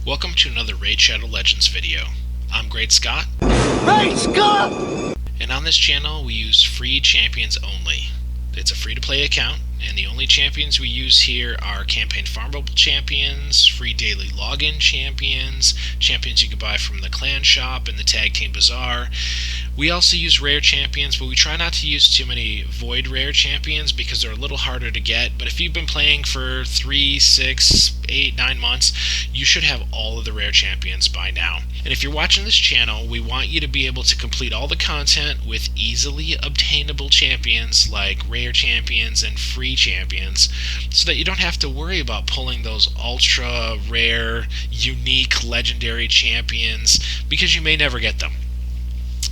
Welcome to another Raid Shadow Legends video. I'm Great Scott. Hey, Scott! And on this channel we use free champions only. It's a free-to-play account, and the only champions we use here are campaign farmable champions, free daily login champions, champions you can buy from the clan shop and the tag team bazaar. We also use rare champions, but we try not to use too many void rare champions because they're a little harder to get. But if you've been playing for 3, 6, 8, 9 months, you should have all of the rare champions by now. And if you're watching this channel, we want you to be able to complete all the content with easily obtainable champions like rare champions and free champions, so that you don't have to worry about pulling those ultra rare, unique, legendary champions, because you may never get them.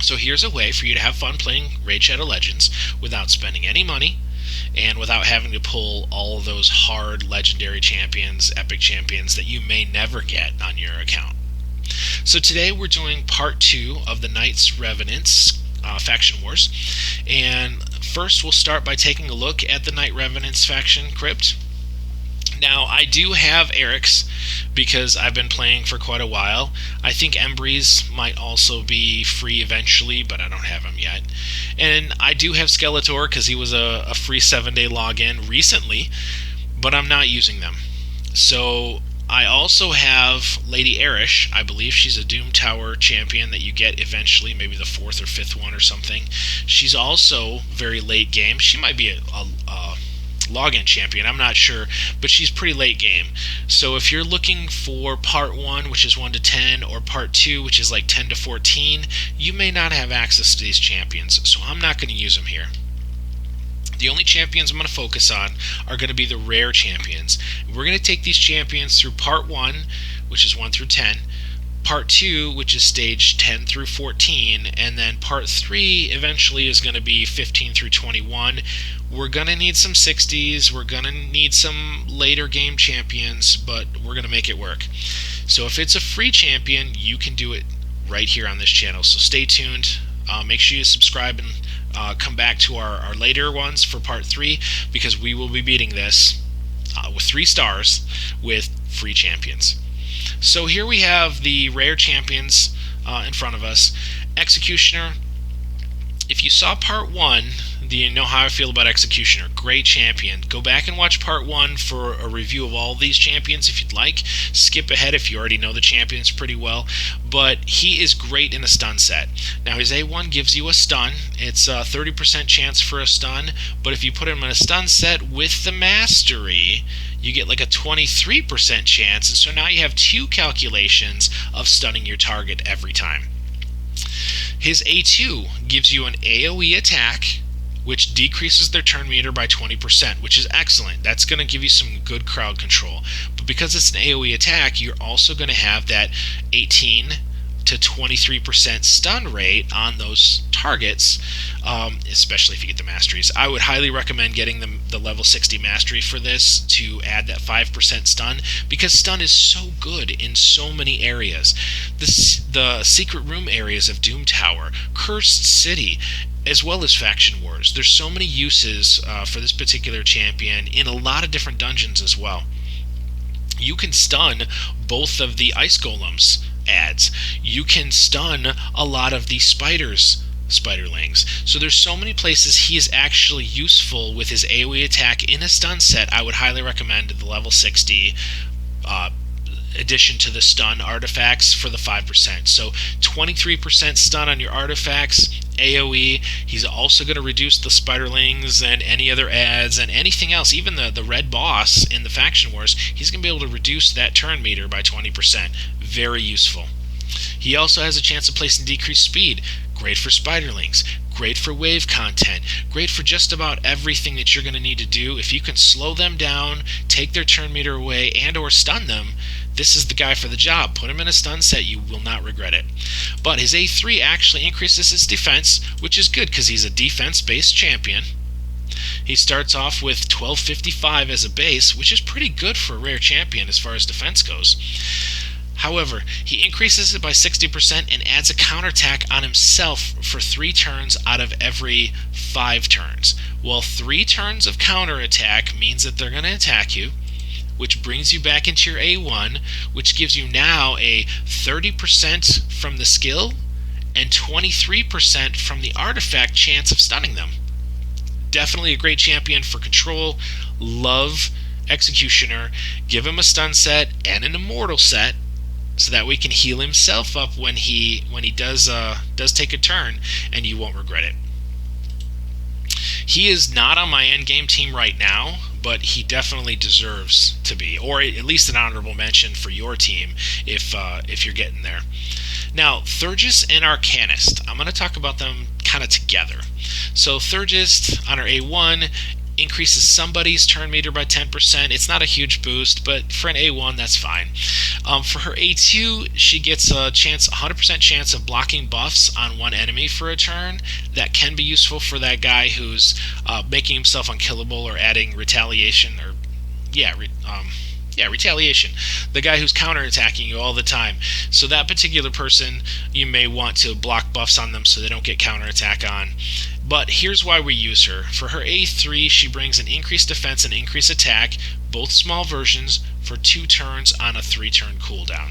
So here's a way for you to have fun playing Raid Shadow Legends without spending any money and without having to pull all of those hard legendary champions, epic champions that you may never get on your account. So today we're doing part 2 of the Knights Revenants Faction Wars, and first we'll start by taking a look at the Knight Revenants Faction Crypt. Now, I do have Eric's because I've been playing for quite a while. I think Embry's might also be free eventually, but I don't have him yet. And I do have Skeletor because he was a free 7-day login recently, but I'm not using them. So I also have Lady Erish. I believe she's a Doom Tower champion that you get eventually, maybe the 4th or 5th one or something. She's also very late game. She might be a login champion, I'm not sure, but she's pretty late game. So if you're looking for part 1, which is 1 to 10, or part 2, which is like 10 to 14, you may not have access to these champions, so I'm not going to use them here. The only champions I'm going to focus on are going to be the rare champions. We're going to take these champions through part 1, which is 1 through 10, part 2, which is stage 10 through 14, and then part 3 eventually is going to be 15 through 21. We're going to need some 60s, we're going to need some later game champions, but we're going to make it work. So if it's a free champion, you can do it right here on this channel. So stay tuned, make sure you subscribe, and come back to our later ones for part 3, because we will be beating this with 3 stars with free champions. So here we have the rare champions in front of us. Executioner. If you saw part 1, do you know how I feel about Executioner? Great champion. Go back and watch part 1 for a review of all these champions if you'd like. Skip ahead if you already know the champions pretty well. But he is great in a stun set. Now his A1 gives you a stun. It's a 30% chance for a stun. But if you put him in a stun set with the mastery, you get like a 23% chance. And so now you have 2 calculations of stunning your target every time. His A2 gives you an AoE attack, which decreases their turn meter by 20%, which is excellent. That's going to give you some good crowd control. But because it's an AoE attack, you're also going to have that 18 to 23% stun rate on those targets, especially if you get the masteries. I would highly recommend getting the level 60 mastery for this to add that 5% stun, because stun is so good in so many areas. The secret room areas of Doom Tower, Cursed City, as well as Faction Wars. There's so many uses for this particular champion in a lot of different dungeons as well. You can stun both of the Ice Golems ads. You can stun a lot of the spiderlings. So there's so many places he is actually useful with his AoE attack in a stun set. I would highly recommend the level 60 addition to the stun artifacts for the 5%. So 23% stun on your artifacts, AoE. He's also going to reduce the spiderlings and any other ads and anything else, even the red boss in the Faction Wars. He's going to be able to reduce that turn meter by 20%. Very useful. He also has a chance of placing decreased speed. Great for spiderlings, great for wave content, great for just about everything that you're going to need to do. If you can slow them down, take their turn meter away, and or stun them, this is the guy for the job. Put him in a stun set, you will not regret it. But his A3 actually increases his defense, which is good because he's a defense-based champion. He starts off with 1255 as a base, which is pretty good for a rare champion as far as defense goes. However, he increases it by 60% and adds a counterattack on himself for 3 turns out of every 5 turns. Well, 3 turns of counterattack means that they're going to attack you. which brings you back into your A1, which gives you now a 30% from the skill and 23% from the artifact chance of stunning them. Definitely a great champion for control. Love Executioner. Give him a stun set and an immortal set, so that way he can heal himself up when he does take a turn, and you won't regret it. He is not on my endgame team right now, but he definitely deserves to be, or at least an honorable mention for your team if you're getting there. Now, Thurgis and Arcanist, I'm going to talk about them kind of together. So Thurgis on her A1 increases somebody's turn meter by 10%. It's not a huge boost, but for an A1, that's fine. For her A2, she gets a 100% chance of blocking buffs on one enemy for a turn. That can be useful for that guy who's making himself unkillable or adding retaliation, or retaliation. The guy who's counterattacking you all the time. So that particular person, you may want to block buffs on them so they don't get counterattack on. But here's why we use her. For her A3, she brings an increased defense and increased attack, both small versions, for 2 turns on a 3-turn cooldown.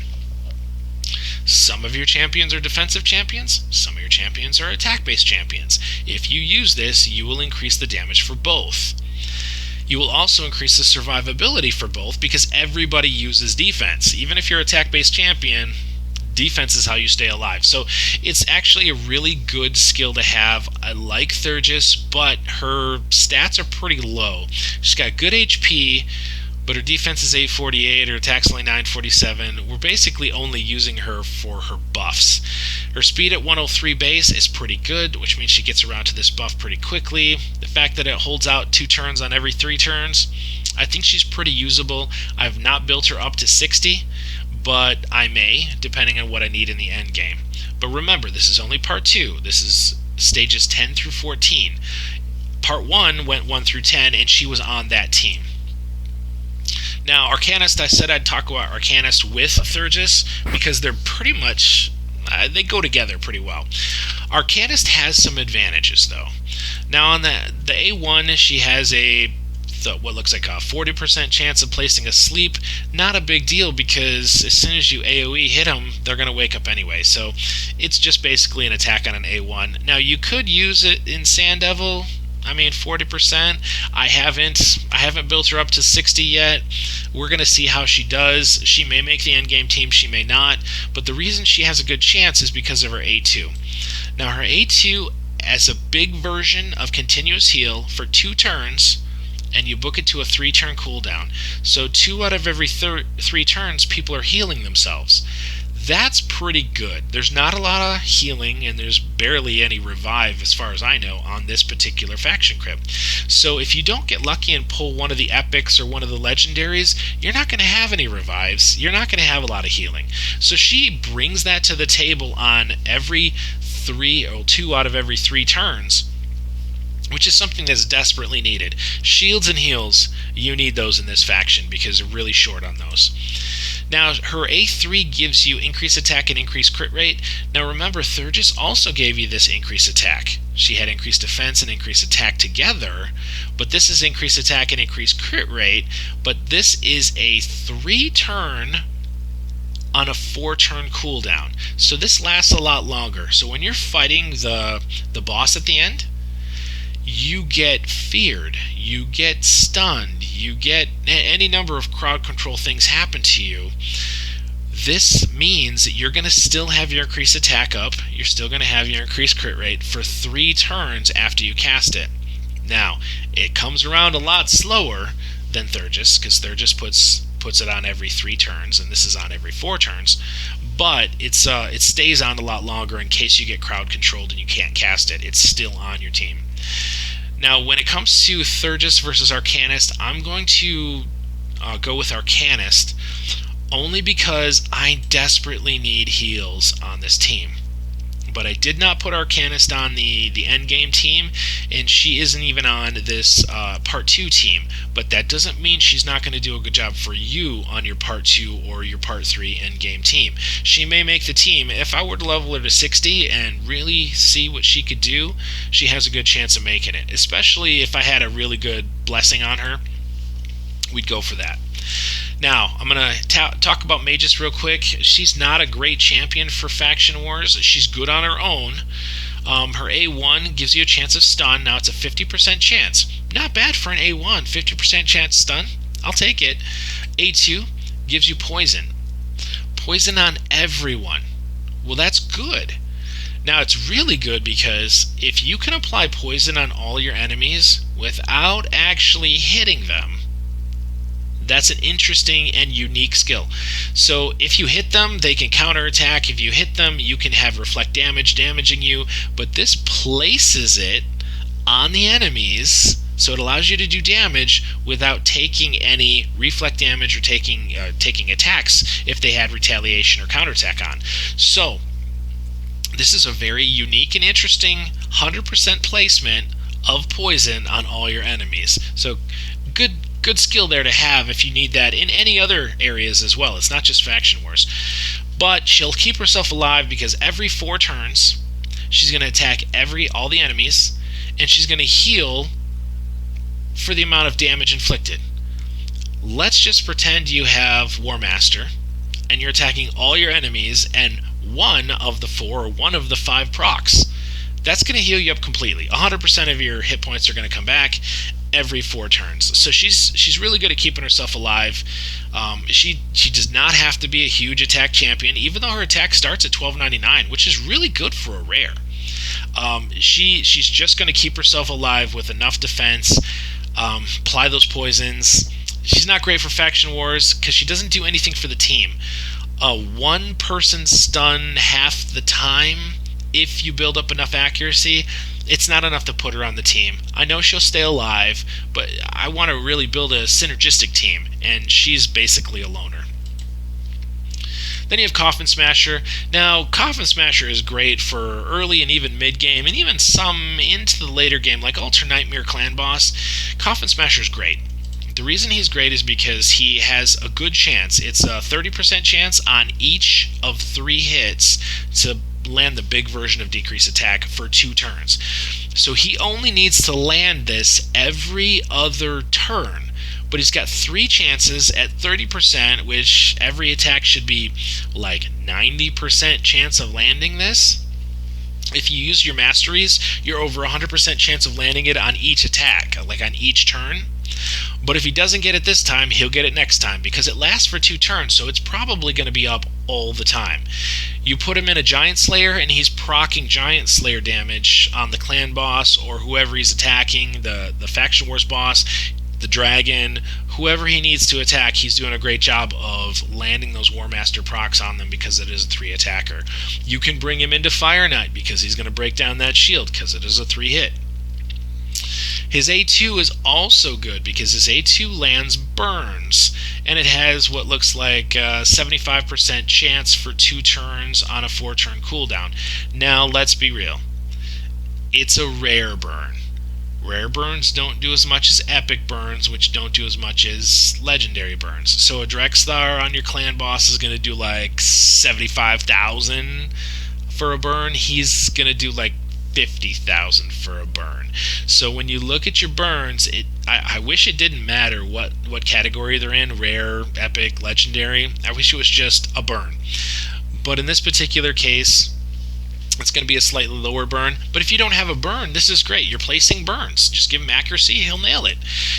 Some of your champions are defensive champions, some of your champions are attack-based champions. If you use this, you will increase the damage for both. You will also increase the survivability for both, because everybody uses defense. Even if you're an attack-based champion, defense is how you stay alive. So it's actually a really good skill to have. I like Thurgis, but her stats are pretty low. She's got good HP, but her defense is 848, her attack's only 947. We're basically only using her for her buffs. Her speed at 103 base is pretty good, which means she gets around to this buff pretty quickly. The fact that it holds out 2 turns on every 3 turns, I think she's pretty usable. I've not built her up to 60, but I may, depending on what I need in the end game. But remember, this is only part 2. This is stages 10 through 14. Part 1 went 1 through 10, and she was on that team. Now, Arcanist, I said I'd talk about Arcanist with Thurgis because they're pretty much, they go together pretty well. Arcanist has some advantages, though. Now, on the A1, she has what looks like a 40% chance of placing a sleep. Not a big deal, because as soon as you AoE hit them, they're going to wake up anyway. So it's just basically an attack on an A1. Now, you could use it in Sand Devil. I mean, 40%. I haven't built her up to 60 yet. We're going to see how she does. She may make the endgame team, she may not. But the reason she has a good chance is because of her A2. Now, her A2 as a big version of continuous heal for 2 turns, and you book it to a 3-turn cooldown. So 2 out of every 3 turns, people are healing themselves. That's pretty good. There's not a lot of healing, and there's barely any revive, as far as I know, on this particular faction crypt. So if you don't get lucky and pull one of the epics or one of the legendaries, you're not going to have any revives. You're not going to have a lot of healing. So she brings that to the table on every 2 out of every 3 turns, which is something that's desperately needed. Shields and heals, you need those in this faction because they're really short on those. Now, her A3 gives you increased attack and increased crit rate. Now remember, Thurgis also gave you this increased attack. She had increased defense and increased attack together, but this is increased attack and increased crit rate, but this is a 3-turn on a 4-turn cooldown. So this lasts a lot longer. So when you're fighting the boss at the end, you get feared, you get stunned, you get any number of crowd control things happen to you. This means that you're going to still have your increased attack up, you're still going to have your increased crit rate for 3 turns after you cast it. Now, it comes around a lot slower than Thurgis, because Thurgis puts it on every 3 turns, and this is on every 4 turns. But it stays on a lot longer in case you get crowd controlled and you can't cast it. It's still on your team. Now, when it comes to Thurgis versus Arcanist, I'm going to go with Arcanist, only because I desperately need heals on this team. But I did not put Arcanist on the endgame team, and she isn't even on this Part 2 team. But that doesn't mean she's not going to do a good job for you on your Part 2 or your Part 3 endgame team. She may make the team. If I were to level her to 60 and really see what she could do, she has a good chance of making it. Especially if I had a really good blessing on her, we'd go for that. Now, I'm going to talk about Magus real quick. She's not a great champion for Faction Wars. She's good on her own. Her A1 gives you a chance of stun. Now, it's a 50% chance. Not bad for an A1. 50% chance stun. I'll take it. A2 gives you poison. Poison on everyone. Well, that's good. Now, it's really good because if you can apply poison on all your enemies without actually hitting them, that's an interesting and unique skill. So if you hit them, they can counterattack. If you hit them, you can have reflect damage damaging you. But this places it on the enemies, so it allows you to do damage without taking any reflect damage or taking attacks if they had retaliation or counterattack on. So this is a very unique and interesting 100% placement of poison on all your enemies. So good skill there to have if you need that in any other areas as well. It's not just Faction Wars. But she'll keep herself alive because every 4 turns she's going to attack all the enemies, and she's going to heal for the amount of damage inflicted. Let's just pretend you have War Master and you're attacking all your enemies and one of the 4 or one of the 5 procs. That's going to heal you up completely. 100% of your hit points are going to come back every 4 turns. So she's really good at keeping herself alive. She does not have to be a huge attack champion, even though her attack starts at 12.99, which is really good for a rare. She's just going to keep herself alive with enough defense, apply those poisons. She's not great for Faction Wars because she doesn't do anything for the team. One person stun half the time, if you build up enough accuracy, it's not enough to put her on the team. I know she'll stay alive, but I want to really build a synergistic team, and she's basically a loner. Then you have Coffin Smasher. Now, Coffin Smasher is great for early and even mid-game, and even some into the later game, like Ultra Nightmare Clan Boss. Coffin Smasher is great. The reason he's great is because he has a good chance. It's a 30% chance on each of 3 hits to land the big version of decrease attack for 2 turns. So he only needs to land this every other turn, but he's got 3 chances at 30%, which every attack should be like 90% chance of landing this. If you use your masteries, you're over 100% chance of landing it on each attack, like on each turn. But if he doesn't get it this time, he'll get it next time because it lasts for 2 turns, so it's probably going to be up all the time. You put him in a Giant Slayer, and he's proccing Giant Slayer damage on the clan boss or whoever he's attacking, the Faction Wars boss, the dragon, whoever he needs to attack. He's doing a great job of landing those War Master procs on them because it is a 3 attacker. You can bring him into Fire Knight because he's going to break down that shield because it is a 3 hit. His A2 is also good because his A2 lands burns, and it has what looks like a 75% chance for 2 turns on a 4-turn cooldown. Now, let's be real. It's a rare burn. Rare burns don't do as much as epic burns, which don't do as much as legendary burns. So a Drexthar on your clan boss is going to do like 75,000 for a burn. He's going to do like 50,000 for a burn. So when you look at your burns, I wish it didn't matter what category they're in, rare, epic, legendary. I wish it was just a burn. But in this particular case, it's going to be a slightly lower burn. But if you don't have a burn, this is great. You're placing burns. Just give him accuracy, he'll nail it.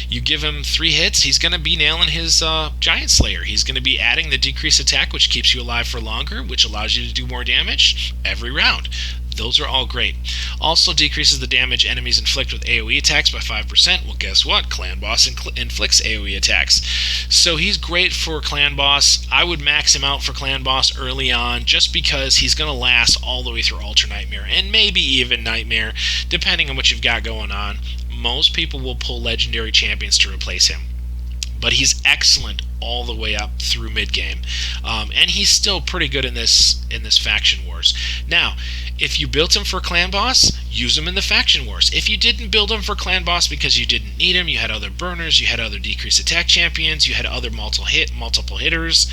You give him 3 hits, he's going to be nailing his Giant Slayer. He's going to be adding the decrease attack, which keeps you alive for longer, which allows you to do more damage every round. Those are all great. Also decreases the damage enemies inflict with AoE attacks by 5%. Well, guess what? Clan Boss inflicts AoE attacks. So he's great for Clan Boss. I would max him out for Clan Boss early on just because he's going to last all the way through Ultra Nightmare and maybe even Nightmare, depending on what you've got going on. Most people will pull Legendary Champions to replace him. But he's excellent all the way up through mid-game. And he's still pretty good in this Faction Wars. Now, if you built him for Clan Boss, use him in the Faction Wars. If you didn't build him for Clan Boss because you didn't need him, you had other burners, you had other decrease attack champions, you had other multiple hitters,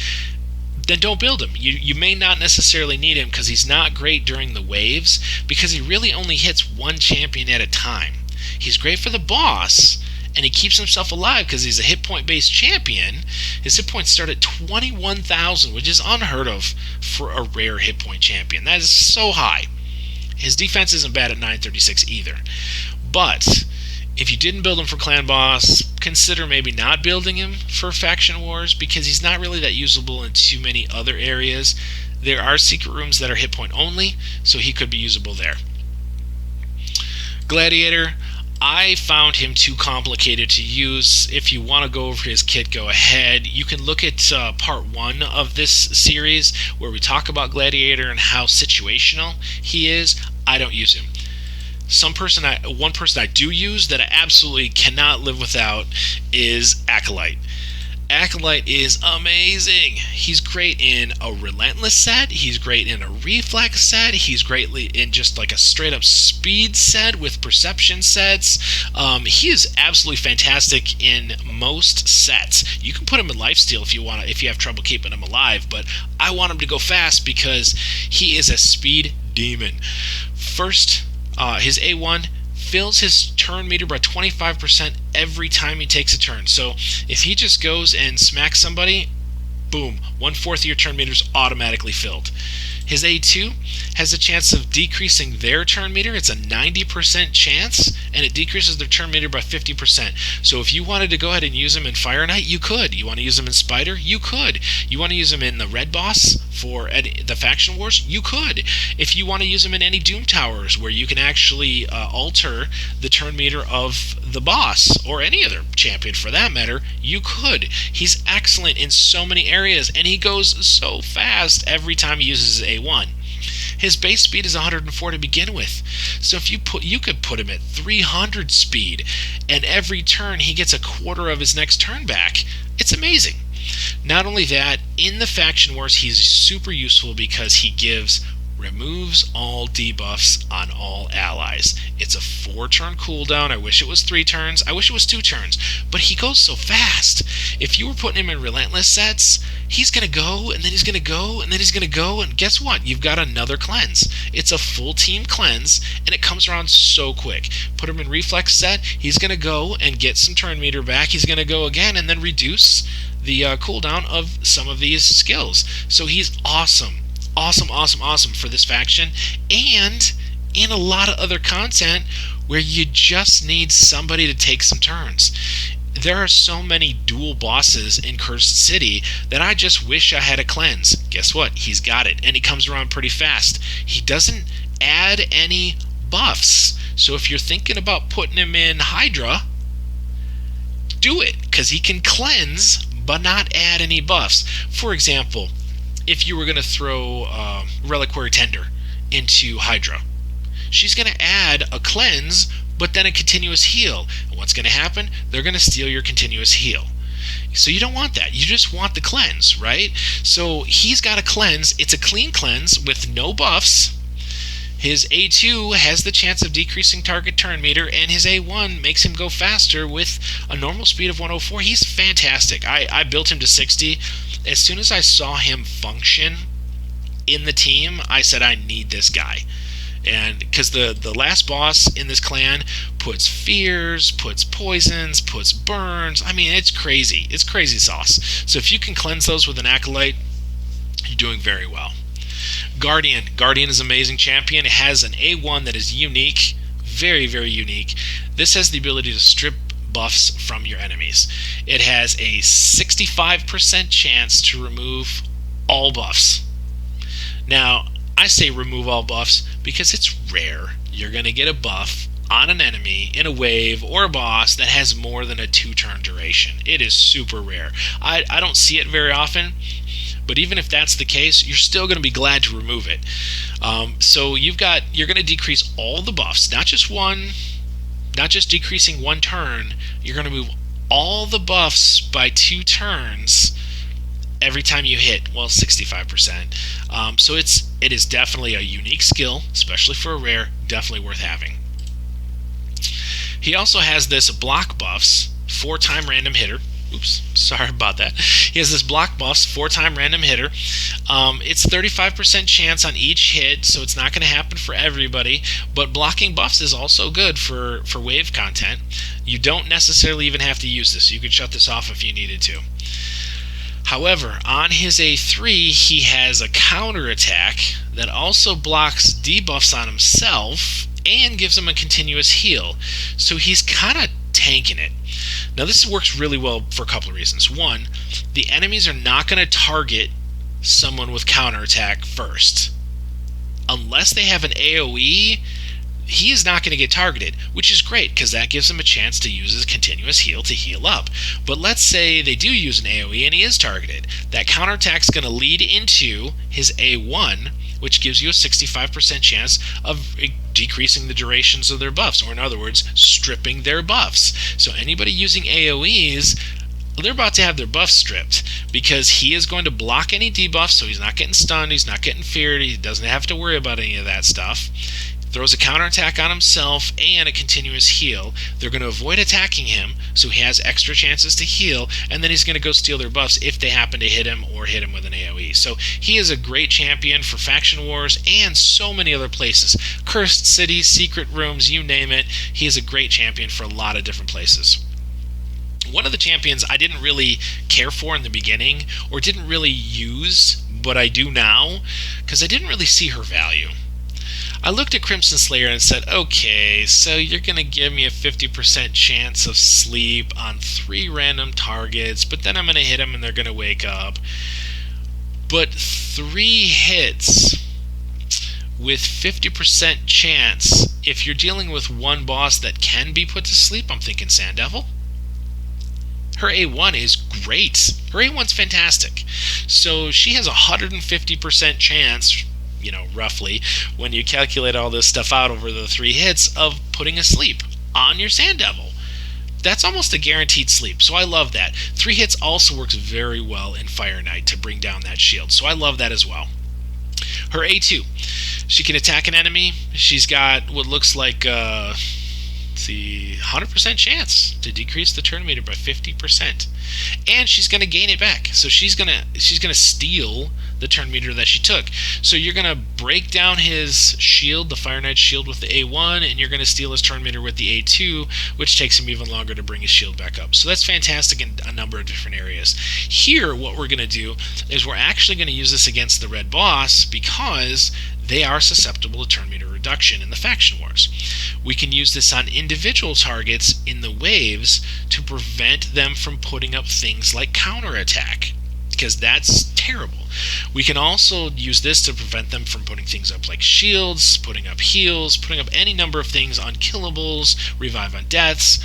then don't build him. You may not necessarily need him because he's not great during the waves because he really only hits 1 champion at a time. He's great for the boss, and he keeps himself alive because he's a hit point based champion. His hit points start at 21,000, which is unheard of for a rare hit point champion. That is so high. His defense isn't bad at 936 either. But if you didn't build him for Clan Boss, consider maybe not building him for Faction Wars, because he's not really that usable in too many other areas. There are secret rooms that are hit point only, so he could be usable there. Gladiator, I found him too complicated to use. If you want to go over his kit, go ahead. You can look at part 1 of this series where we talk about Gladiator and how situational he is. I don't use him. One person I do use that I absolutely cannot live without is Acolyte. Acolyte is amazing. He's great in a Relentless set. He's great in a Reflex set. He's greatly in just like a straight up speed set with perception sets. He is absolutely fantastic in most sets. You can put him in lifesteal if you have trouble keeping him alive, but I want him to go fast because he is a speed demon. First, his A1 fills his turn meter by 25% every time he takes a turn. So if he just goes and smacks somebody, boom, 1/4 of your turn meter is automatically filled. His A2 has a chance of decreasing their turn meter. It's a 90% chance, and it decreases their turn meter by 50%. So if you wanted to go ahead and use him in Fire Knight, you could. You want to use him in Spider? You could. You want to use him in the Red Boss for the Faction Wars? You could. If you want to use him in any Doom Towers where you can actually alter the turn meter of the boss, or any other champion for that matter, you could. He's excellent in so many areas, and he goes so fast every time he uses his A1. His base speed is 104 to begin with, so if you could put him at 300 speed, and every turn he gets 1/4 of his next turn back. It's amazing. Not only that, in the Faction Wars he's super useful because he removes all debuffs on all allies. It's a 4-turn cooldown. I wish it was 3 turns. I wish it was 2 turns. But he goes so fast. If you were putting him in Relentless sets, he's going to go, and then he's going to go, and then he's going to go, and guess what? You've got another cleanse. It's a full team cleanse, and it comes around so quick. Put him in Reflex set, he's going to go and get some turn meter back. He's going to go again and then reduce the cooldown of some of these skills. So he's awesome. Awesome for this faction, and in a lot of other content where you just need somebody to take some turns. There are so many dual bosses in Cursed City that I just wish I had a cleanse. Guess what? He's got it, and he comes around pretty fast. He doesn't add any buffs, so if you're thinking about putting him in Hydra, do it, because he can cleanse but not add any buffs. For example, if you were going to throw Reliquary Tender into Hydra, she's going to add a cleanse, but then a continuous heal. And what's going to happen? They're going to steal your continuous heal. So you don't want that. You just want the cleanse, right? So he's got a cleanse. It's a clean cleanse with no buffs. His A2 has the chance of decreasing target turn meter, and his A1 makes him go faster with a normal speed of 104. He's fantastic. I built him to 60. As soon as I saw him function in the team, I said, I need this guy. And because the last boss in this clan puts fears, puts poisons, puts burns. I mean, it's crazy. It's crazy sauce. So if you can cleanse those with an Acolyte, you're doing very well. Guardian is an amazing champion. It has an A1 that is unique, very, very unique. This has the ability to strip buffs from your enemies. It has a 65% chance to remove all buffs. Now, I say remove all buffs because it's rare. You're going to get a buff on an enemy in a wave or a boss that has more than a 2-turn duration. It is super rare. I don't see it very often, but even if that's the case, you're still going to be glad to remove it. So you're going to decrease all the buffs, not just decreasing 1 turn. You're going to move all the buffs by 2 turns every time you hit, 65%. So it is definitely a unique skill, especially for a rare, definitely worth having. He also has this block buffs, 4-time random hitter, Oops, sorry about that. He has this block buffs, 4-time random hitter. It's 35% chance on each hit, so it's not going to happen for everybody. But blocking buffs is also good for wave content. You don't necessarily even have to use this. You could shut this off if you needed to. However, on his A3, he has a counterattack that also blocks debuffs on himself and gives him a continuous heal. So he's kind of tanking it. Now this works really well for a couple of reasons. One, the enemies are not going to target someone with counterattack first. Unless they have an AoE, he is not going to get targeted, which is great because that gives him a chance to use his continuous heal to heal up. But let's say they do use an AoE and he is targeted. That counterattack is going to lead into his A1, which gives you a 65% chance of decreasing the durations of their buffs, or in other words, stripping their buffs. So anybody using AoEs, they're about to have their buffs stripped because he is going to block any debuffs, so he's not getting stunned, he's not getting feared, he doesn't have to worry about any of that stuff. Throws a counterattack on himself and a continuous heal. They're going to avoid attacking him, so he has extra chances to heal, and then he's going to go steal their buffs if they happen to hit him or hit him with an AoE. So he is a great champion for Faction Wars and so many other places. Cursed cities, secret rooms, you name it. He is a great champion for a lot of different places. One of the champions I didn't really care for in the beginning, or didn't really use, but I do now, because I didn't really see her value. I looked at Crimson Slayer and said, okay, so you're going to give me a 50% chance of sleep on 3 random targets, but then I'm going to hit them and they're going to wake up. But 3 hits with 50% chance, if you're dealing with one boss that can be put to sleep, I'm thinking Sand Devil. Her A1 is great. Her A1's fantastic. So she has a 150% chance, roughly, when you calculate all this stuff out over the 3 hits, of putting a sleep on your Sand Devil. That's almost a guaranteed sleep, so I love that. 3 hits also works very well in Fire Knight to bring down that shield, so I love that as well. Her A2, she can attack an enemy. She's got what looks like, 100% chance to decrease the turn meter by 50%. And she's going to gain it back. So she's going to steal the turn meter that she took. So you're going to break down his shield, the Fire Knight shield, with the A1, and you're going to steal his turn meter with the A2, which takes him even longer to bring his shield back up. So that's fantastic in a number of different areas. Here, what we're going to do is we're actually going to use this against the red boss because they are susceptible to turn meter reduction in the Faction Wars. We can use this on individual targets in the waves to prevent them from putting up things like counterattack, because that's terrible. We can also use this to prevent them from putting things up like shields, putting up heals, putting up any number of things, unkillables, revive on deaths.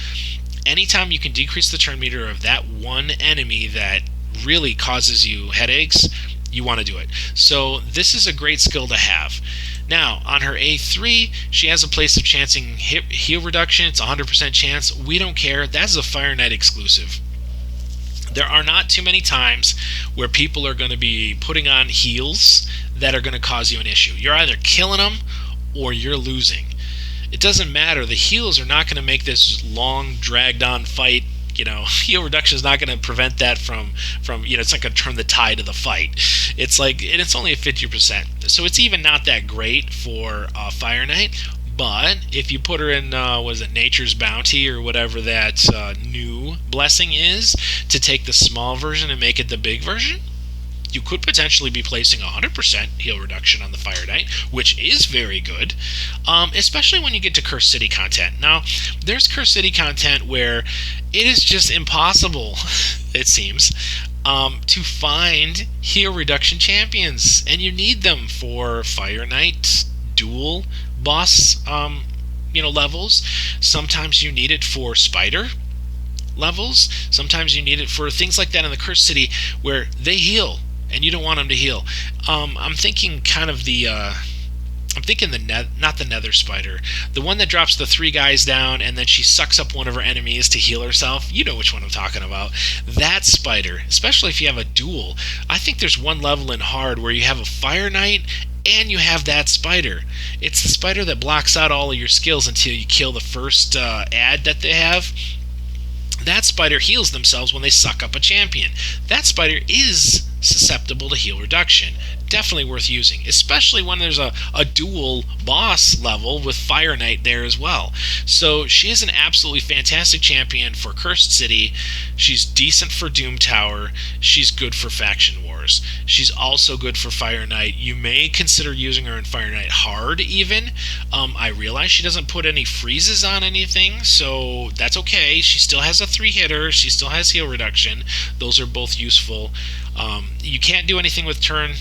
Anytime you can decrease the turn meter of that one enemy that really causes you headaches, you want to do it. So this is a great skill to have. Now, on her A3, she has a place of chancing heal reduction. It's 100% chance. We don't care. That's a Fire Knight exclusive. There are not too many times where people are going to be putting on heals that are going to cause you an issue. You're either killing them or you're losing. It doesn't matter. The heals are not going to make this long, dragged-on fight. Heal reduction is not going to prevent that from it's not going to turn the tide of the fight. It's like, and it's only a 50%. So it's even not that great for Fire Knight. But if you put her in, Nature's Bounty or whatever that new blessing is, to take the small version and make it the big version, you could potentially be placing 100% heal reduction on the Fire Knight, which is very good, especially when you get to Cursed City content. Now, there's Cursed City content where it is just impossible, it seems, to find heal reduction champions, and you need them for Fire Knight dual boss levels. Sometimes you need it for Spider levels. Sometimes you need it for things like that in the Cursed City where they heal and you don't want them to heal. I'm thinking kind of not the Nether Spider, the one that drops the 3 guys down and then she sucks up one of her enemies to heal herself. You know which one I'm talking about. That Spider, especially if you have a duel. I think there's one level in hard where you have a Fire Knight and you have that Spider. It's the Spider that blocks out all of your skills until you kill the first ad that they have. that spider heals themselves when they suck up a champion. That spider is susceptible to heal reduction. Definitely worth using, especially when there's a dual boss level with Fire Knight there as well. So she is an absolutely fantastic champion for Cursed City. She's decent for Doom Tower. She's good for Faction Wars. She's also good for Fire Knight. You may consider using her in Fire Knight Hard even. I realize she doesn't put any freezes on anything, so that's okay. She still has a 3-hitter. She still has heal reduction. Those are both useful. You can't do anything with turn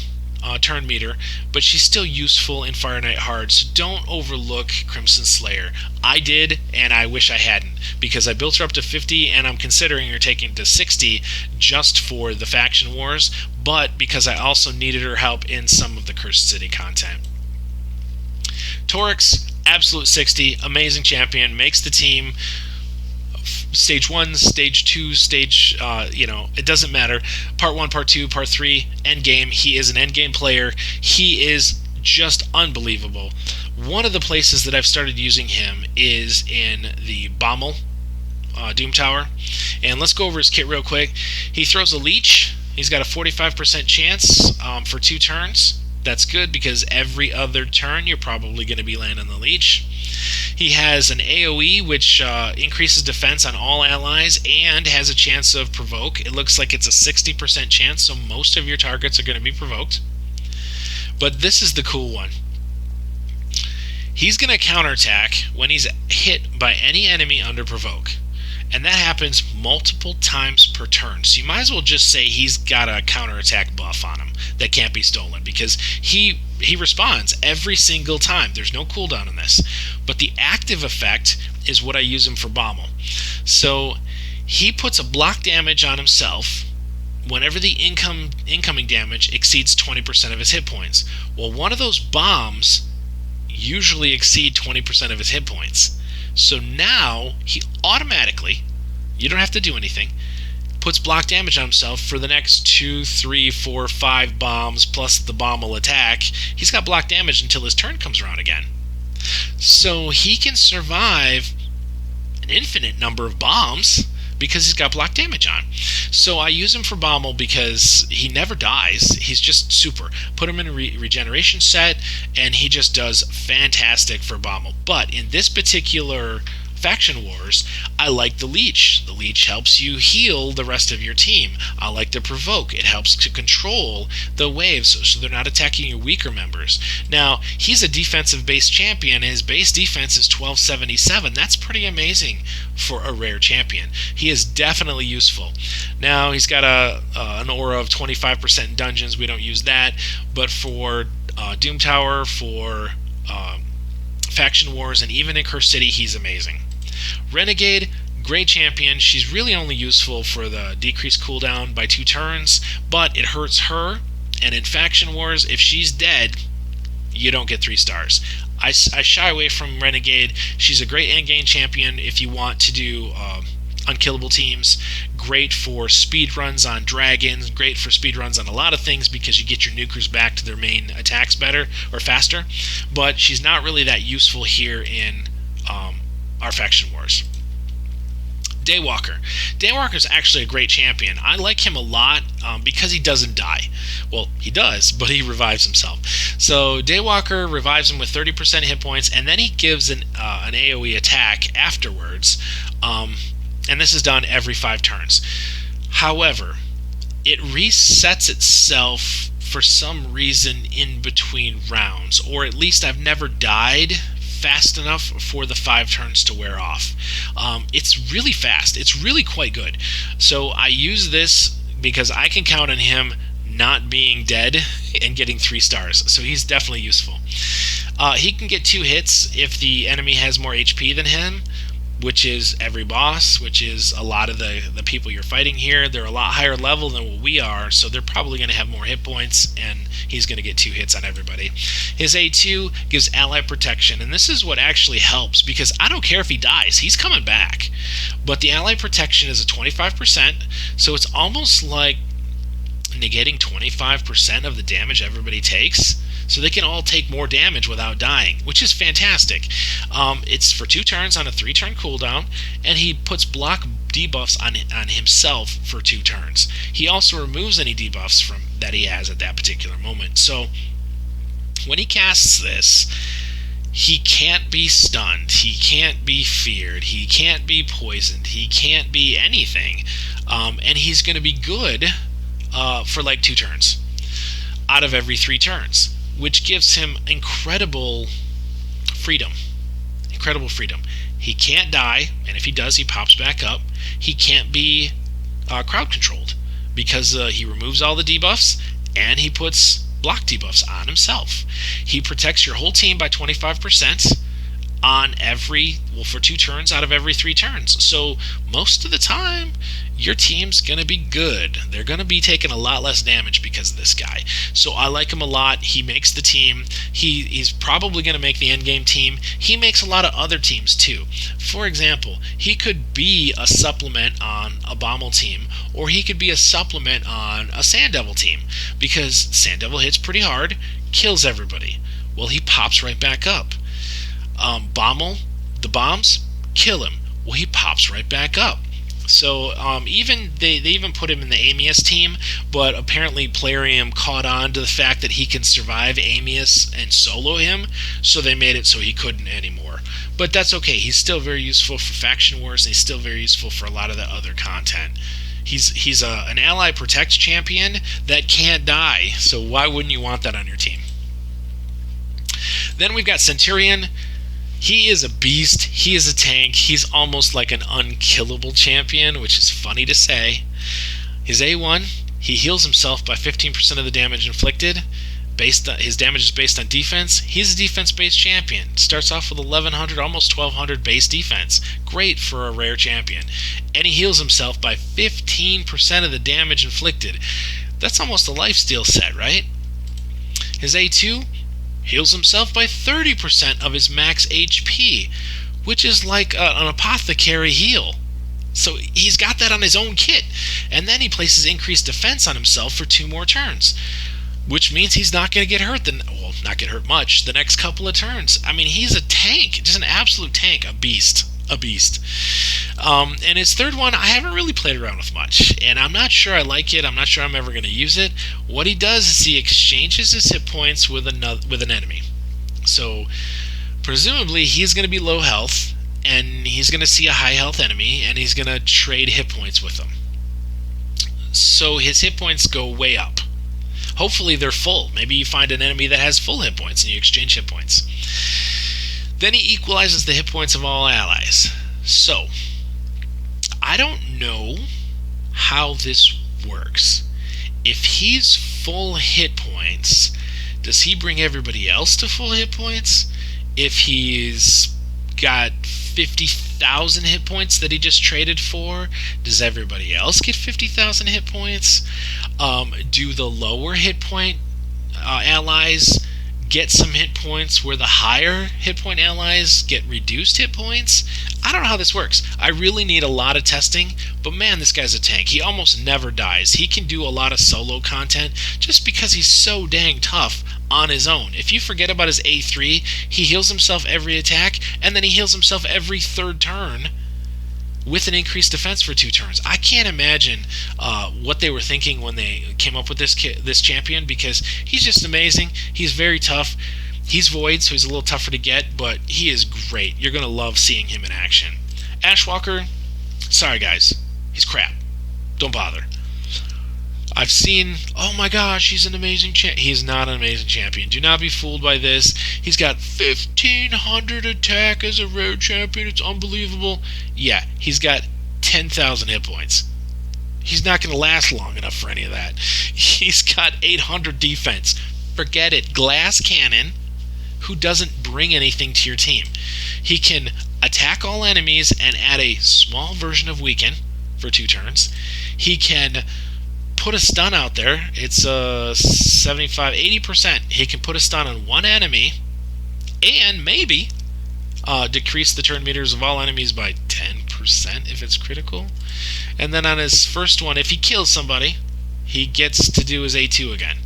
meter, but she's still useful in Fire Knight Hard, so don't overlook Crimson Slayer. I did, and I wish I hadn't, because I built her up to 50, and I'm considering her taking to 60 just for the Faction Wars, but because I also needed her help in some of the Cursed City content. Torix, absolute 60, amazing champion, makes the team. Stage 1, Stage 2, it doesn't matter. Part 1, Part 2, Part 3, endgame. He is an endgame player. He is just unbelievable. One of the places that I've started using him is in the Bommel Doom Tower. And let's go over his kit real quick. He throws a leech. He's got a 45% chance for 2 turns. That's good because every other turn you're probably going to be landing the leech. He has an AoE which increases defense on all allies and has a chance of provoke. It looks like it's a 60% chance, so most of your targets are going to be provoked. But this is the cool one. He's going to counterattack when he's hit by any enemy under provoke. And that happens multiple times per turn. So you might as well just say he's got a counterattack buff on him that can't be stolen, because he responds every single time. There's no cooldown on this. But the active effect is what I use him for Bommel. So he puts a block damage on himself whenever the incoming damage exceeds 20% of his hit points. Well, one of those bombs usually exceed 20% of his hit points. So now he automatically, you don't have to do anything, puts block damage on himself for the next 2, 3, 4, 5 bombs plus the bomb will attack. He's got block damage until his turn comes around again. So he can survive an infinite number of bombs because he's got block damage on. So I use him for Bommel because he never dies. He's just super. Put him in a regeneration set, and he just does fantastic for Bommel. But in this particular Faction Wars, I like the Leech. The Leech helps you heal the rest of your team. I like the Provoke. It helps to control the waves so they're not attacking your weaker members. Now, he's a defensive-based champion, and his base defense is 1277. That's pretty amazing for a rare champion. He is definitely useful. Now, he's got an aura of 25% in dungeons. We don't use that. But for Doom Tower, for Faction Wars, and even in Cursed City, he's amazing. Renegade, great champion. She's really only useful for the decreased cooldown by 2 turns, but it hurts her, and in Faction Wars, if she's dead, you don't get 3 stars. I shy away from Renegade. She's a great endgame champion if you want to do unkillable teams. Great for speed runs on dragons, great for speed runs on a lot of things because you get your nukers back to their main attacks better or faster, but she's not really that useful here in our Faction Wars. Daywalker. Daywalker's actually a great champion. I like him a lot because he doesn't die. Well, he does, but he revives himself. So Daywalker revives him with 30% hit points, and then he gives an AoE attack afterwards. And this is done every 5 turns. However, it resets itself for some reason in between rounds, or at least I've never died fast enough for the 5 turns to wear off. It's really fast. It's really quite good. So I use this because I can count on him not being dead and getting 3 stars. So he's definitely useful. He can get 2 hits if the enemy has more HP than him, which is every boss, which is a lot of the people you're fighting here. They're a lot higher level than what we are, so they're probably going to have more hit points, and he's going to get 2 hits on everybody. His A2 gives ally protection, and this is what actually helps, because I don't care if he dies. He's coming back. But the ally protection is a 25%, so it's almost like negating 25% of the damage everybody takes. so they can all take more damage without dying, which is fantastic. It's for 2 turns on a 3-turn cooldown, and he puts block debuffs on himself for 2 turns. He also removes any debuffs from that he has at that particular moment. So when he casts this, he can't be stunned, he can't be feared, he can't be poisoned, he can't be anything, and he's going to be good for like 2 turns out of every 3 turns, which gives him incredible freedom. He can't die, and if he does, he pops back up. He can't be crowd controlled because he removes all the debuffs and he puts block debuffs on himself. He protects your whole team by 25% for 2 turns out of every 3 turns. So most of the time, your team's going to be good. They're going to be taking a lot less damage because of this guy. So I like him a lot. He makes the team. He's probably going to make the endgame team. He makes a lot of other teams too. For example, he could be a supplement on a Bommel team, or he could be a supplement on a Sand Devil team, because Sand Devil hits pretty hard, kills everybody. Well, he pops right back up. Bommel, the bombs kill him. Well, he pops right back up. So even they even put him in the Amius team, but apparently Plarium caught on to the fact that he can survive Amius and solo him, so they made it so he couldn't anymore. But that's okay. He's still very useful for Faction Wars, and he's still very useful for a lot of the other content. He's an ally protect champion that can't die, so why wouldn't you want that on your team? Then we've got Centurion. He is a beast. He is a tank. He's almost like an unkillable champion, which is funny to say. His A1, he heals himself by 15% of the damage inflicted. His damage is based on defense. He's a defense-based champion. Starts off with 1100, almost 1200 base defense. Great for a rare champion. And he heals himself by 15% of the damage inflicted. That's almost a lifesteal set, right? His A2 heals himself by 30% of his max HP, which is like an apothecary heal. So he's got that on his own kit. And then he places increased defense on himself for 2 more turns, which means he's not going to get hurt, not get hurt much, the next couple of turns. I mean, he's a tank, just an absolute tank, a beast. And his third one, I haven't really played around with much, and I'm not sure I like it. I'm not sure I'm ever going to use it. What he does is he exchanges his hit points with an enemy. So presumably he's going to be low health, and he's going to see a high health enemy, and he's going to trade hit points with them. So his hit points go way up. Hopefully they're full. Maybe you find an enemy that has full hit points and you exchange hit points. Then he equalizes the hit points of all allies. So, I don't know how this works. If he's full hit points, does he bring everybody else to full hit points? If he's got 50,000 hit points that he just traded for, does everybody else get 50,000 hit points? Do the lower hit point allies get some hit points where the higher hit point allies get reduced hit points? I don't know how this works. I really need a lot of testing, but man, this guy's a tank. He almost never dies. He can do a lot of solo content just because he's so dang tough on his own. If you forget about his A3, he heals himself every attack, and then he heals himself every 3rd turn with an increased defense for 2 turns. I can't imagine what they were thinking when they came up with this champion, because he's just amazing. He's very tough. He's Void, so he's a little tougher to get, but he is great. You're going to love seeing him in action. Ashwalker, sorry guys, he's crap. Don't bother. I've seen, oh my gosh, he's an amazing champion. He's not an amazing champion. Do not be fooled by this. He's got 1,500 attack as a rare champion. It's unbelievable. Yeah, he's got 10,000 hit points. He's not going to last long enough for any of that. He's got 800 defense. Forget it. Glass Cannon, who doesn't bring anything to your team. He can attack all enemies and add a small version of Weaken for 2 turns. He can put a stun out there. It's 75-80%. He can put a stun on one enemy and maybe decrease the turn meters of all enemies by 10% if it's critical. And then on his first one, if he kills somebody, he gets to do his A2 again.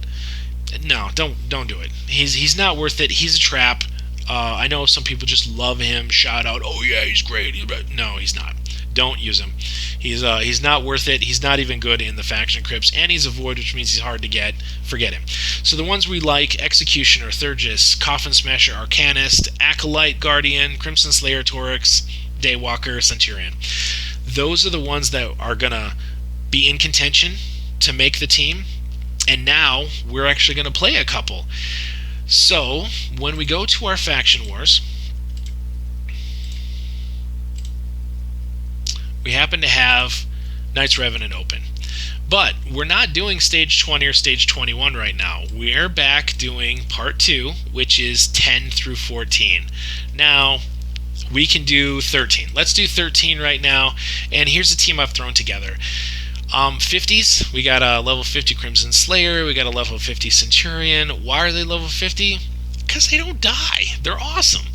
No, don't do it. He's not worth it. He's a trap. I know some people just love him, shout out, "Oh yeah, he's great." No, he's not. Don't use him. He's not worth it. He's not even good in the faction crypts, and he's a void, which means he's hard to get. Forget him. So the ones we like: Executioner, Thurgis, Coffin Smasher, Arcanist, Acolyte, Guardian, Crimson Slayer, Torix, Daywalker, Centurion. Those are the ones that are gonna be in contention to make the team. And now we're actually going to play a couple. So when we go to our faction wars, we happen to have Knights Revenant open. But we're not doing stage 20 or stage 21 right now. We're back doing part 2, which is 10 through 14. Now, we can do 13. Let's do 13 right now. And here's the team I've thrown together. 50s, we got a level 50 Crimson Slayer, we got a level 50 Centurion. Why are they level 50? Because they don't die. They're awesome.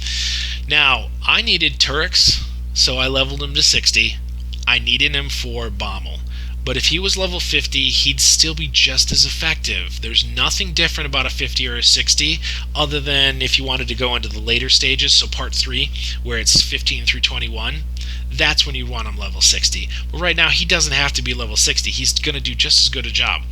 Now, I needed Turix, so I leveled him to 60. I needed him for Bommel. But if he was level 50, he'd still be just as effective. There's nothing different about a 50 or a 60, other than if you wanted to go into the later stages, so part 3, where it's 15 through 21. That's when you want him level 60. But right now, he doesn't have to be level 60. He's going to do just as good a job.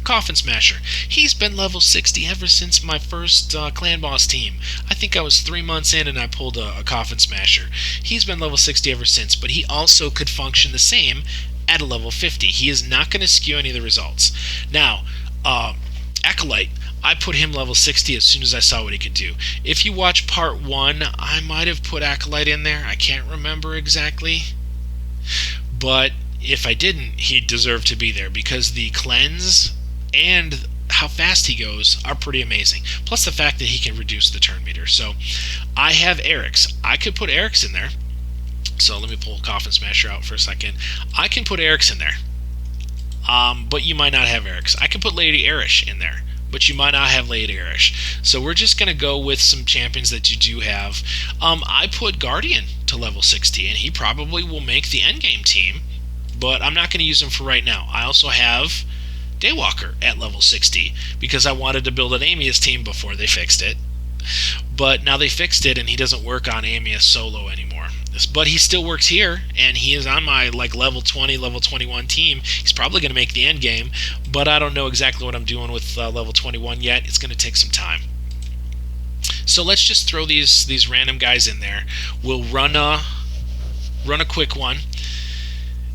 Coffin Smasher. He's been level 60 ever since my first clan boss team. I think I was 3 months in and I pulled a Coffin Smasher. He's been level 60 ever since, but he also could function the same at a level 50. He is not going to skew any of the results. Now, Acolyte. I put him level 60 as soon as I saw what he could do. If you watch part 1, I might have put Acolyte in there. I can't remember exactly. But if I didn't, he deserved to be there because the cleanse and how fast he goes are pretty amazing. Plus the fact that he can reduce the turn meter. So I have Eric's. I could put Eric's in there. So let me pull Coffin Smasher out for a second. I can put Eric's in there. But you might not have Eric's. I can put Lady Erish in there. But you might not have Lady Erish. So we're just going to go with some champions that you do have. I put Guardian to level 60, and he probably will make the endgame team, but I'm not going to use him for right now. I also have Daywalker at level 60, because I wanted to build an Amius team before they fixed it. But now they fixed it, and he doesn't work on Amius solo anymore. But he still works here, and he is on my level 20, level 21 team. He's probably going to make the end game, but I don't know exactly what I'm doing with level 21 yet. It's going to take some time. So let's just throw these random guys in there. We'll run a quick one,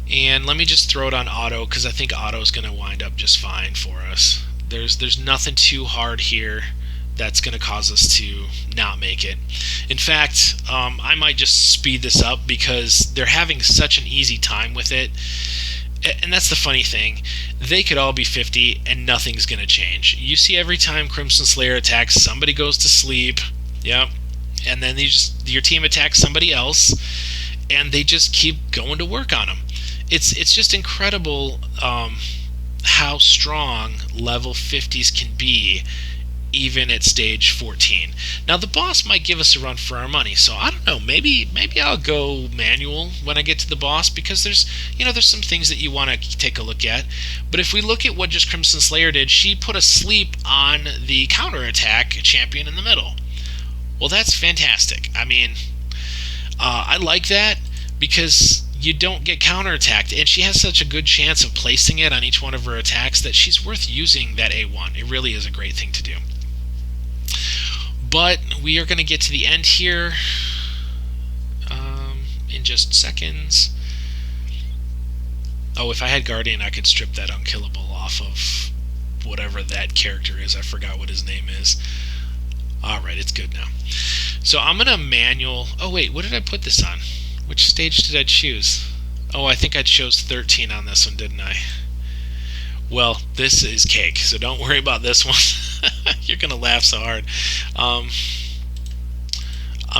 and let me just throw it on auto because I think auto is going to wind up just fine for us. There's nothing too hard here that's going to cause us to not make it. In fact, I might just speed this up because they're having such an easy time with it. And that's the funny thing. They could all be 50 and nothing's going to change. You see every time Crimson Slayer attacks, somebody goes to sleep. Yep. And then your team attacks somebody else, and they just keep going to work on them. It's just incredible how strong level 50s can be, even at stage 14. Now the boss might give us a run for our money, so I don't know, maybe I'll go manual when I get to the boss, because there's some things that you want to take a look at. But if we look at what just Crimson Slayer did, she put a sleep on the counterattack champion in the middle. Well, that's fantastic. I mean, I like that because you don't get counterattacked, and she has such a good chance of placing it on each one of her attacks that she's worth using that A1. It really is a great thing to do. But we are going to get to the end here in just seconds. Oh, if I had Guardian, I could strip that unkillable off of whatever that character is. I forgot what his name is. Alright, it's good now. So I'm going to manual... Oh, wait, what did I put this on? Which stage did I choose? Oh, I think I chose 13 on this one, didn't I? Well, this is cake, so don't worry about this one. You're going to laugh so hard. I'm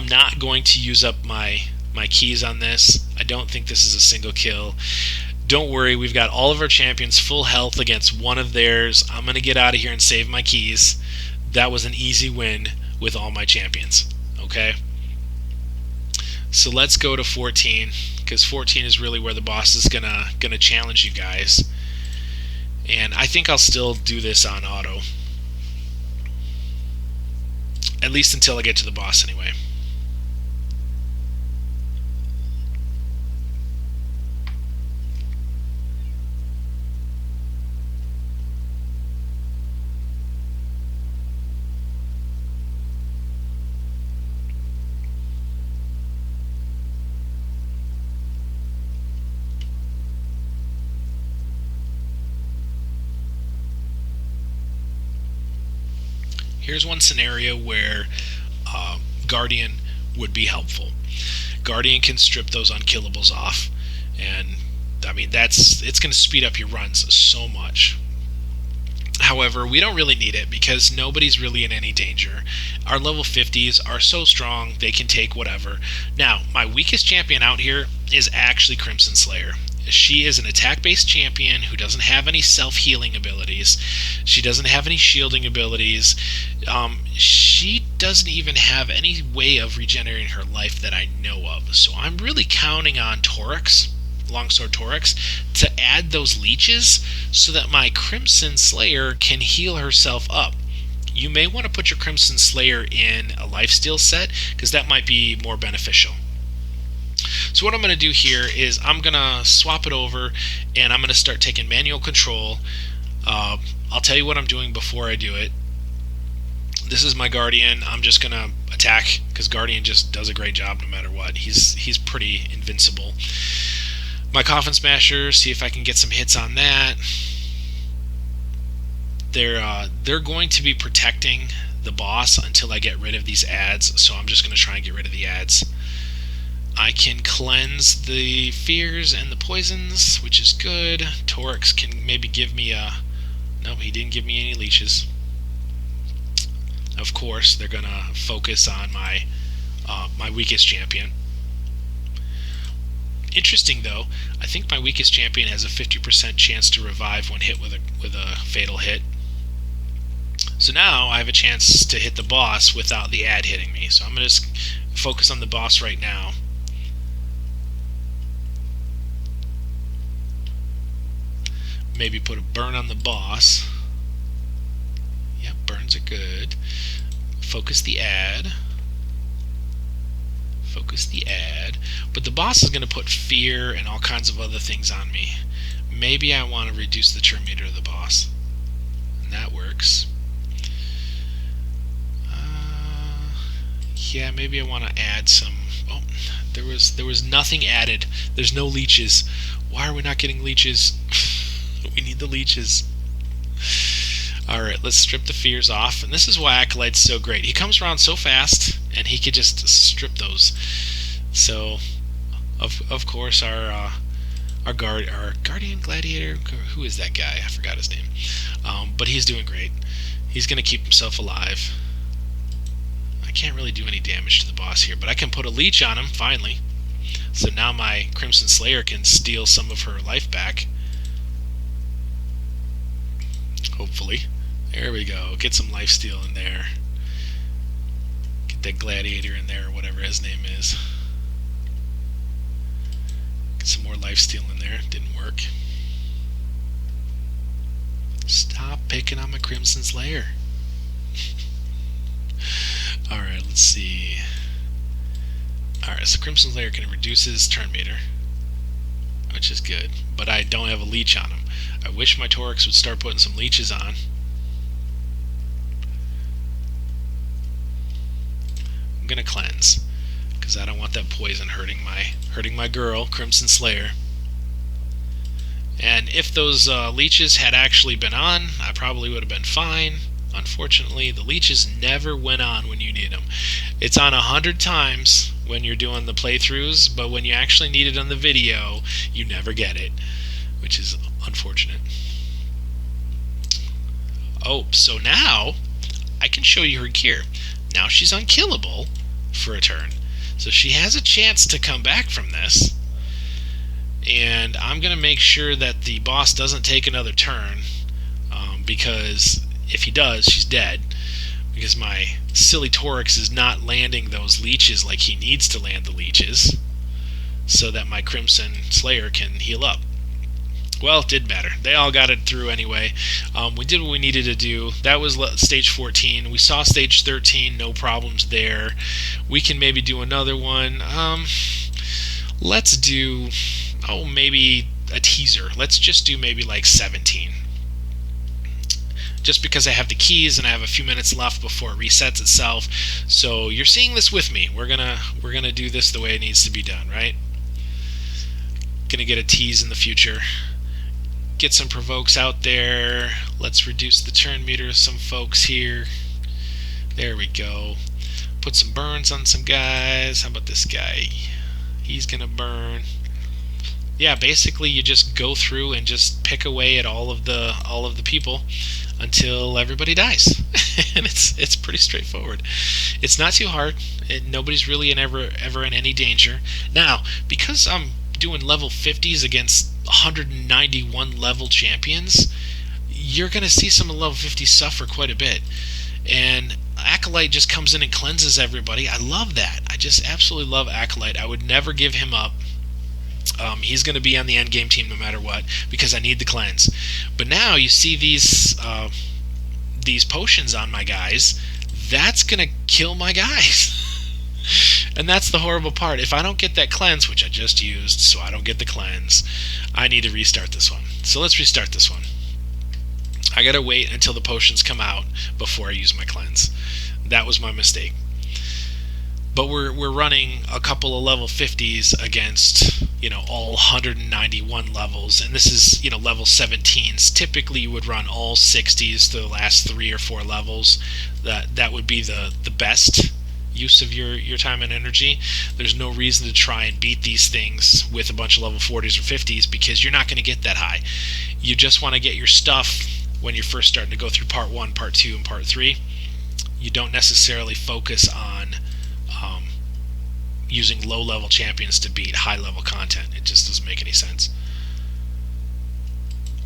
not going to use up my keys on this. I don't think this is a single kill. Don't worry, we've got all of our champions full health against one of theirs. I'm going to get out of here and save my keys. That was an easy win with all my champions. Okay? So let's go to 14, because 14 is really where the boss is gonna challenge you guys. And I think I'll still do this on auto. At least until I get to the boss anyway. Here's one scenario where Guardian would be helpful. Guardian can strip those unkillables off, and I mean it's going to speed up your runs so much. However, we don't really need it because nobody's really in any danger. Our level 50s are so strong, they can take whatever. Now, my weakest champion out here is actually Crimson Slayer. She is an attack-based champion who doesn't have any self-healing abilities. She doesn't have any shielding abilities. She doesn't even have any way of regenerating her life that I know of. So I'm really counting on Longsword Torix, to add those leeches so that my Crimson Slayer can heal herself up. You may want to put your Crimson Slayer in a lifesteal set because that might be more beneficial. So what I'm going to do here is I'm going to swap it over and I'm going to start taking manual control. I'll tell you what I'm doing before I do it. This is my Guardian. I'm just going to attack because Guardian just does a great job no matter what. He's pretty invincible. My Coffin Smasher, see if I can get some hits on that. They're going to be protecting the boss until I get rid of these ads, so I'm just going to try and get rid of the ads. I can cleanse the fears and the poisons, which is good. Torix can maybe give me a... No, he didn't give me any leeches. Of course, they're going to focus on my weakest champion. Interesting though, I think my weakest champion has a 50% chance to revive when hit with a fatal hit. So now I have a chance to hit the boss without the ad hitting me. So I'm going to just focus on the boss right now. Maybe put a burn on the boss. Yep, burns are good. Focus the ad. Focus the ad. But the boss is going to put fear and all kinds of other things on me. Maybe I want to reduce the turn meter of the boss. And that works. Yeah, maybe I want to add some... Oh, there was nothing added. There's no leeches. Why are we not getting leeches? We need the leeches. Alright, let's strip the fears off. And this is why Acolyte's so great. He comes around so fast, and he could just strip those. So, of course, our Guardian Gladiator, who is that guy? I forgot his name. But he's doing great. He's going to keep himself alive. I can't really do any damage to the boss here, but I can put a leech on him, finally. So now my Crimson Slayer can steal some of her life back. Hopefully. There we go. Get some lifesteal in there. Get that Gladiator in there, or whatever his name is. Get some more lifesteal in there. Didn't work. Stop picking on my Crimson Slayer. Alright, let's see. Alright, so Crimson Slayer can reduce his turn meter, which is good. But I don't have a leech on him. I wish my Torix would start putting some leeches on. I'm gonna cleanse because I don't want that poison hurting my girl, Crimson Slayer. And if those leeches had actually been on, I probably would have been fine. Unfortunately, the leeches never went on when you need them. It's on 100 times when you're doing the playthroughs, but when you actually need it on the video, you never get it, which is unfortunate. Oh, so now I can show you her gear. Now she's unkillable for a turn. So she has a chance to come back from this. And I'm going to make sure that the boss doesn't take another turn, because if he does, she's dead. Because my silly Torix is not landing those leeches like he needs to land the leeches, so that my Crimson Slayer can heal up. Well, it did matter. They all got it through anyway. We did what we needed to do. That was stage 14. We saw stage 13, no problems there. We can maybe do another one. Let's do, maybe a teaser. Let's just do maybe like 17. Just because I have the keys and I have a few minutes left before it resets itself. So you're seeing this with me. We're gonna do this the way it needs to be done, right? Gonna get a tease in the future. Get some provokes out there. Let's reduce the turn meter of some folks here. There we go. Put some burns on some guys. How about this guy? He's gonna burn. Yeah, basically you just go through and just pick away at all of the people until everybody dies. And it's pretty straightforward. It's not too hard. Nobody's really ever in any danger. Now, because I'm doing level 50s against 191 level champions, you're going to see some of level 50 suffer quite a bit. And Acolyte just comes in and cleanses everybody. I love that. I just absolutely love Acolyte. I would never give him up. He's going to be on the endgame team no matter what, because I need the cleanse. But now you see these potions on my guys. That's going to kill my guys. And that's the horrible part. If I don't get that cleanse, which I just used, so I don't get the cleanse, I need to restart this one. So let's restart this one. I gotta wait until the potions come out before I use my cleanse. That was my mistake. But we're running a couple of level 50s against, all 191 levels, and this is, level 17s. Typically you would run all 60s to the last 3 or 4 levels. That would be the best use of your time and energy. There's no reason to try and beat these things with a bunch of level 40s or 50s, because you're not going to get that high. You just want to get your stuff when you're first starting to go through part 1, part 2, and part 3. You don't necessarily focus on using low-level champions to beat high-level content. It just doesn't make any sense.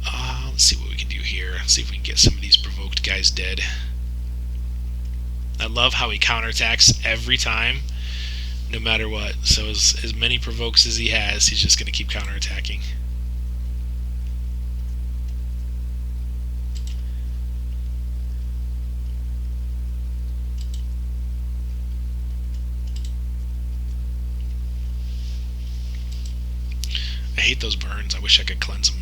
Let's see what we can do here. Let's see if we can get some of these provoked guys dead. I love how he counterattacks every time, no matter what. So as many provokes as he has, he's just going to keep counterattacking. I hate those burns. I wish I could cleanse them.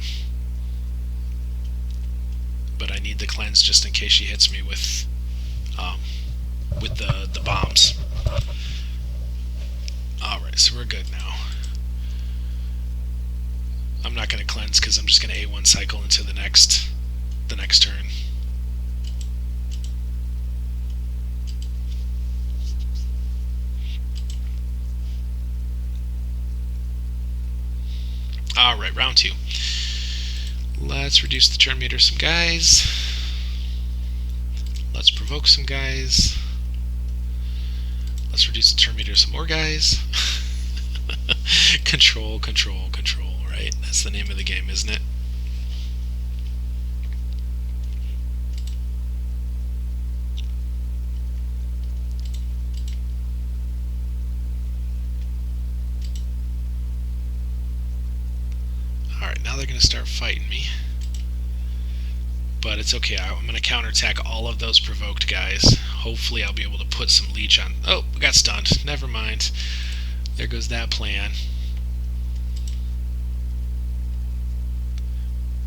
But I need the cleanse just in case she hits me with the bombs. Alright, so we're good now. I'm not going to cleanse because I'm just going to A1 cycle into the next turn. Alright, round 2. Let's reduce the turn meter some guys. Let's provoke some guys. Let's reduce the turn meter some more guys. Control, control, control, right? That's the name of the game, isn't it? Alright, now they're going to start fighting me. But it's okay. I'm going to counterattack all of those provoked guys. Hopefully I'll be able to put some leech on. Oh, I got stunned. Never mind. There goes that plan.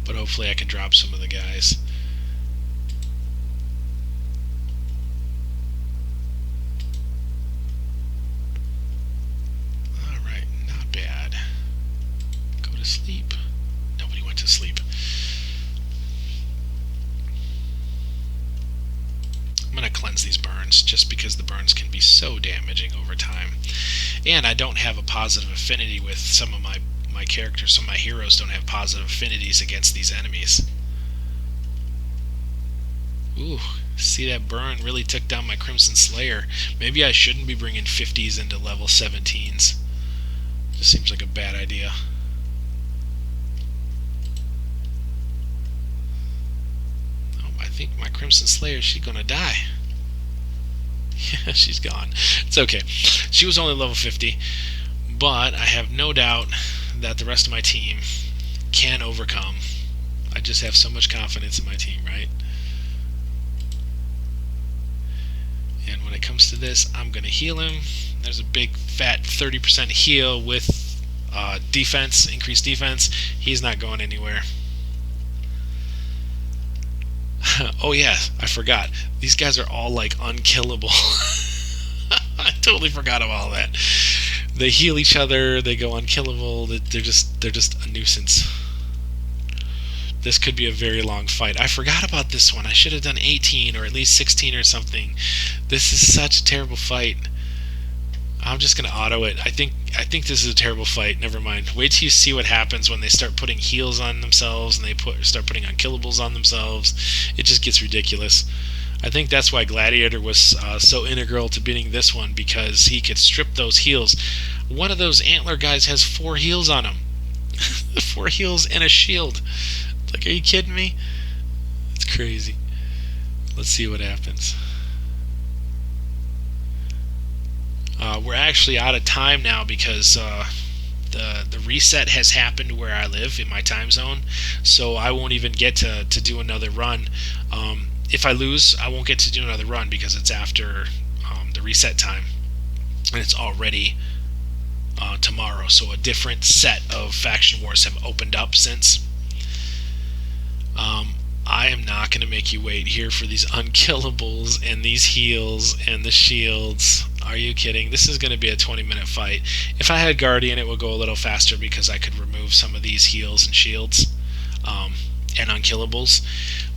But hopefully I can drop some of the guys. Alright, not bad. Go to sleep. Nobody went to sleep. I'm going to cleanse these burns just because the burns can be so damaging over time. And I don't have a positive affinity with some of my characters. Some of my heroes don't have positive affinities against these enemies. Ooh, see, that burn really took down my Crimson Slayer. Maybe I shouldn't be bringing 50s into level 17s. Just seems like a bad idea. I think my Crimson Slayer, she's gonna die. Yeah, she's gone. It's okay. She was only level 50, but I have no doubt that the rest of my team can overcome. I just have so much confidence in my team, right? And when it comes to this, I'm going to heal him. There's a big fat 30% heal with defense, increased defense. He's not going anywhere. Oh yeah, I forgot. These guys are all like unkillable. I totally forgot about all that. They heal each other. They go unkillable. They're just a nuisance. This could be a very long fight. I forgot about this one. I should have done 18 or at least 16 or something. This is such a terrible fight. I'm just gonna auto it. I think this is a terrible fight. Never mind. Wait till you see what happens when they start putting heals on themselves and they start putting unkillables on themselves. It just gets ridiculous. I think that's why Gladiator was so integral to beating this one, because he could strip those heals. One of those antler guys has 4 heals on him. 4 heals and a shield. Like, are you kidding me? It's crazy. Let's see what happens. We're actually out of time now because the reset has happened where I live in my time zone, so I won't even get to do another run. If I lose, I won't get to do another run because it's after the reset time, and it's already tomorrow. So a different set of faction wars have opened up since. I am not going to make you wait here for these unkillables and these heals and the shields. Are you kidding? This is going to be a 20-minute fight. If I had Guardian, it would go a little faster because I could remove some of these heals and shields and unkillables.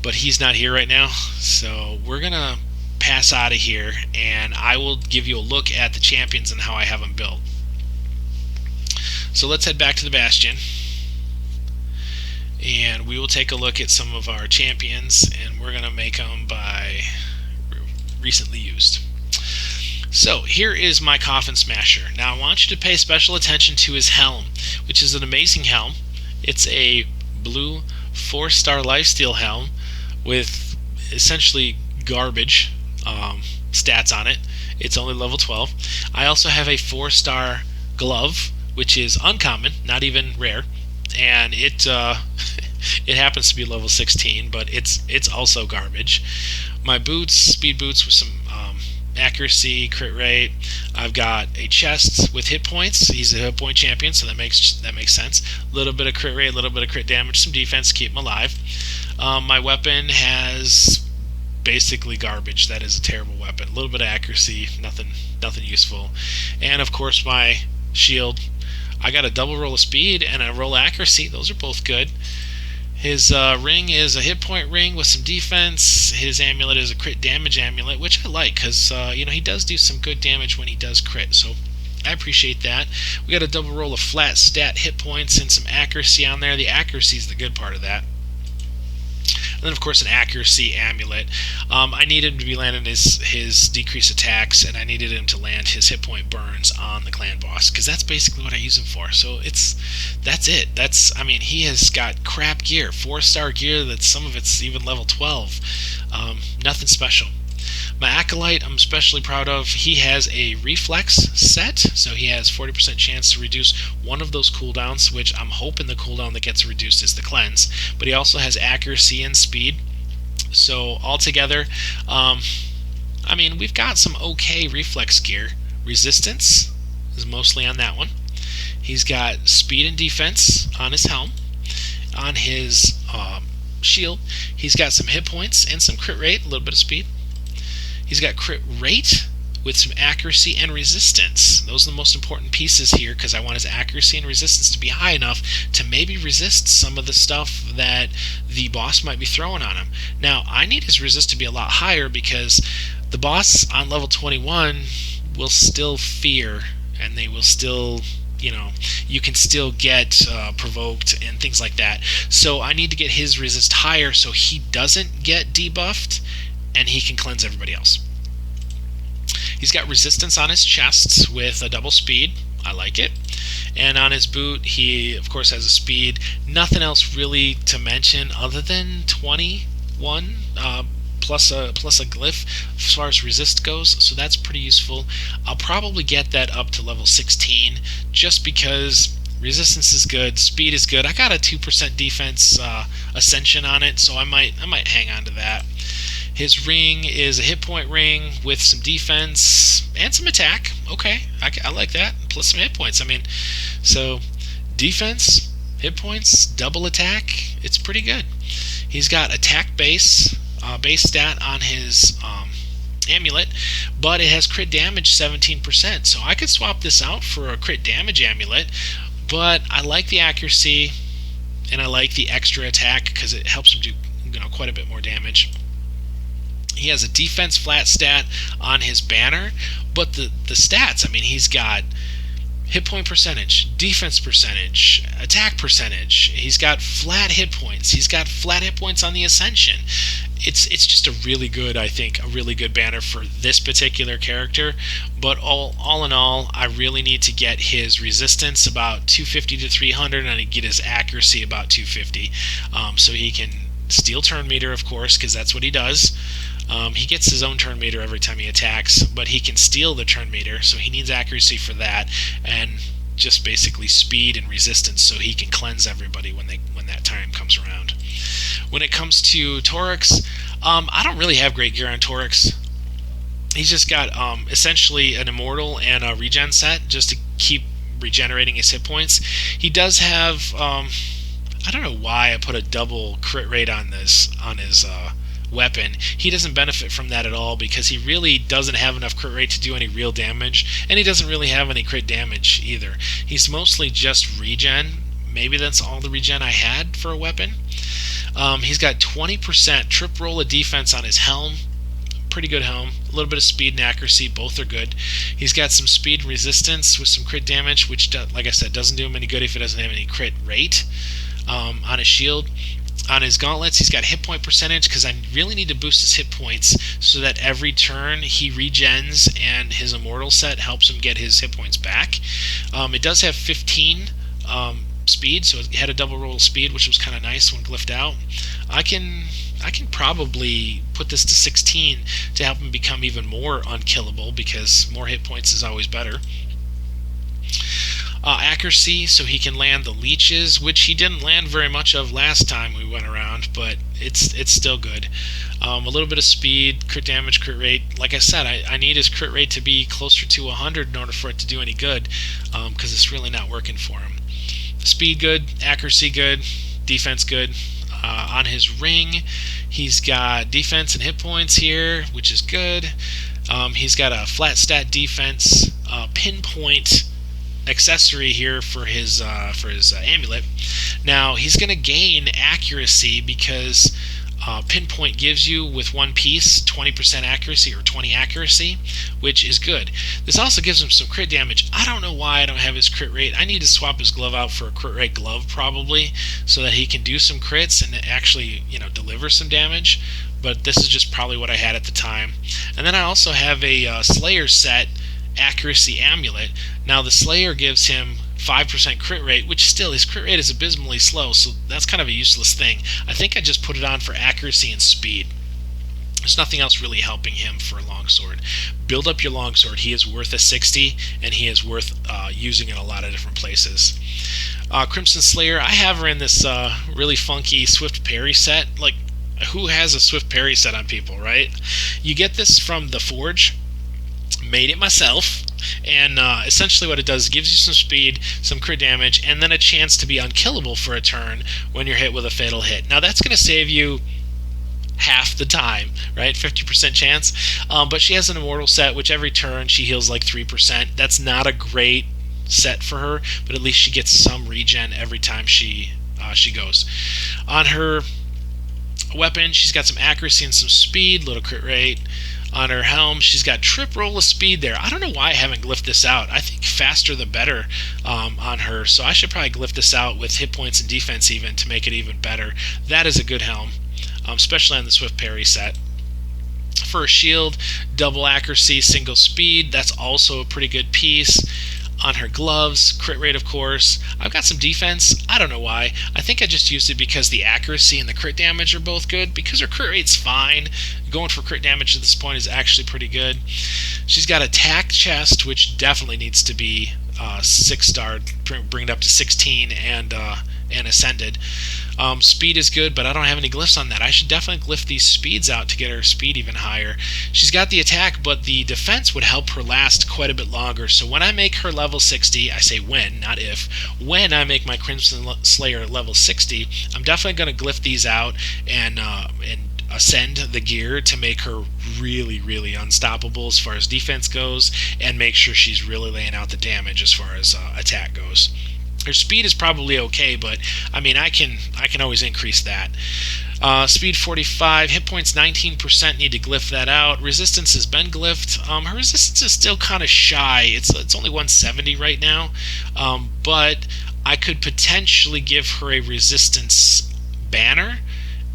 But he's not here right now, so we're going to pass out of here, and I will give you a look at the champions and how I have them built. So let's head back to the Bastion, and we will take a look at some of our champions, and we're going to make them by recently used. So here is my Coffin Smasher. Now I want you to pay special attention to his helm, which is an amazing helm. It's a blue 4-star lifesteal helm with essentially garbage stats on it. It's only level 12. I also have a 4-star glove, which is uncommon, not even rare, and it it happens to be level 16, but it's also garbage. My boots, speed boots with some accuracy, crit rate. I've got a chest with hit points. He's a hit point champion, so that makes sense. A little bit of crit rate, a little bit of crit damage, some defense to keep him alive. My weapon has basically garbage. That is a terrible weapon. A little bit of accuracy, nothing useful. And of course my shield. I got a double roll of speed and a roll of accuracy. Those are both good. His ring is a hit point ring with some defense. His amulet is a crit damage amulet, which I like because he does do some good damage when he does crit. So I appreciate that. We got a double roll of flat stat hit points and some accuracy on there. The accuracy is the good part of that. And then, of course, an accuracy amulet. I needed him to be landing his decreased attacks, and I needed him to land his hit point burns on the clan boss, because that's basically what I use him for. So that's it. He has got crap gear, 4-star gear that some of it's even level 12. Nothing special. My Acolyte, I'm especially proud of. He has a reflex set, so he has 40% chance to reduce one of those cooldowns, which I'm hoping the cooldown that gets reduced is the cleanse. But he also has accuracy and speed. So altogether, we've got some okay reflex gear. Resistance is mostly on that one. He's got speed and defense on his helm. On his shield, he's got some hit points and some crit rate, a little bit of speed. He's got crit rate with some accuracy and resistance. Those are the most important pieces here because I want his accuracy and resistance to be high enough to maybe resist some of the stuff that the boss might be throwing on him. Now, I need his resist to be a lot higher because the boss on level 21 will still fear, and they will still, you can still get provoked and things like that. So I need to get his resist higher so he doesn't get debuffed and he can cleanse everybody else. He's got resistance on his chests with a double speed. I like it. And on his boot, he of course has a speed. Nothing else really to mention other than 21 plus a glyph as far as resist goes. So that's pretty useful. I'll probably get that up to level 16 just because Resistance is good. Speed is good. I got a 2% defense ascension on it, so I might hang on to that. His ring is a hit point ring with some defense and some attack. Okay, I like that. Plus some hit points. I mean, so defense, hit points, double attack. It's pretty good. He's got attack base stat on his amulet, but it has crit damage 17%. So I could swap this out for a crit damage amulet, but I like the accuracy and I like the extra attack because it helps him do quite a bit more damage. He has a defense flat stat on his banner, but the stats, I mean, he's got hit point percentage, defense percentage, attack percentage. He's got flat hit points. He's got flat hit points on the ascension. It's just a really good, I think, a really good banner for this particular character. But all in all, I really need to get his resistance about 250 to 300, and I need to get his accuracy about 250, so he can steal turn meter, of course, because that's what he does. He gets his own turn meter every time he attacks, but he can steal the turn meter, so he needs accuracy for that, and just basically speed and resistance so he can cleanse everybody when that time comes around. When it comes to Torix, I don't really have great gear on Torix. He's just got essentially an immortal and a regen set just to keep regenerating his hit points. He does have I don't know why I put a double crit rate on his weapon. He doesn't benefit from that at all because he really doesn't have enough crit rate to do any real damage, and he doesn't really have any crit damage either. He's mostly just regen. Maybe that's all the regen I had for a weapon. He's got 20% trip roll of defense on his helm. Pretty good helm. A little bit of speed and accuracy. Both are good. He's got some speed and resistance with some crit damage, which, like I said, doesn't do him any good if he doesn't have any crit rate. On his shield, on his gauntlets, he's got hit point percentage because I really need to boost his hit points so that every turn he regens and his immortal set helps him get his hit points back. It does have 15 speed, so it had a double roll of speed, which was kind of nice when glyphed out. I can probably put this to 16 to help him become even more unkillable because more hit points is always better. Accuracy, so he can land the leeches, which he didn't land very much of last time we went around, but it's still good. A little bit of speed, crit damage, crit rate. Like I said, I need his crit rate to be closer to 100 in order for it to do any good, because it's really not working for him. Speed good, accuracy good, defense good. On his ring, he's got defense and hit points here, which is good. He's got a flat stat defense, pinpoint accessory here for his amulet. Now he's going to gain accuracy because pinpoint gives you with one piece 20% accuracy or 20 accuracy, which is good. This also gives him some crit damage. I don't know why I don't have his crit rate. I need to swap his glove out for a crit rate glove probably so that he can do some crits and actually deliver some damage. But this is just probably what I had at the time. And then I also have a Slayer set accuracy amulet. Now the Slayer gives him 5% crit rate, which still his crit rate is abysmally slow, so that's kind of a useless thing. I think I just put it on for accuracy and speed. There's nothing else really helping him for a longsword. Build up your longsword. He is worth a 60, and he is worth using in a lot of different places. Crimson Slayer, I have her in this really funky Swift Parry set. Like, who has a Swift Parry set on people, right? You get this from the Forge. Made it myself, and essentially what it does is gives you some speed, some crit damage, and then a chance to be unkillable for a turn when you're hit with a fatal hit. Now that's going to save you half the time, right? 50% chance. But she has an immortal set, which every turn she heals like 3%. That's not a great set for her, but at least she gets some regen every time she goes. On her weapon, she's got some accuracy and some speed, little crit rate. On her helm, she's got trip roll of speed there. I don't know why I haven't glyphed this out. I think faster the better on her, so I should probably glyph this out with hit points and defense even to make it even better. That is a good helm, especially on the Swift Parry set. For a shield, double accuracy, single speed. That's also a pretty good piece. On her gloves, crit rate, of course. I've got some defense. I don't know why. I think I just used it because the accuracy and the crit damage are both good. Because her crit rate's fine, going for crit damage at this point is actually pretty good. She's got attack chest, which definitely needs to be 6-star, bring it up to 16, and ascended. Speed is good, but I don't have any glyphs on that. I should definitely glyph these speeds out to get her speed even higher. She's got the attack, but the defense would help her last quite a bit longer. So when I make her level 60, I say when, not if, when I make my Crimson Slayer level 60, I'm definitely going to glyph these out and ascend the gear to make her really, really unstoppable as far as defense goes, and make sure she's really laying out the damage as far as attack goes. Her speed is probably okay, but I mean, I can always increase that. Speed 45, hit points 19%. Need to glyph that out. Resistance has been glyphed. Her resistance is still kind of shy. It's only 170 right now, but I could potentially give her a resistance banner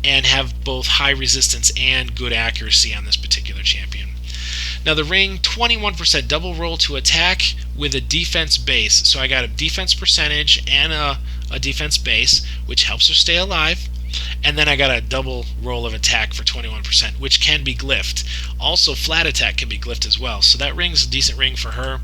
and have both high resistance and good accuracy on this particular champion. Now the ring, 21% double roll to attack with a defense base. So I got a defense percentage and a defense base, which helps her stay alive. And then I got a double roll of attack for 21%, which can be glyphed. Also, flat attack can be glyphed as well. So that ring's a decent ring for her.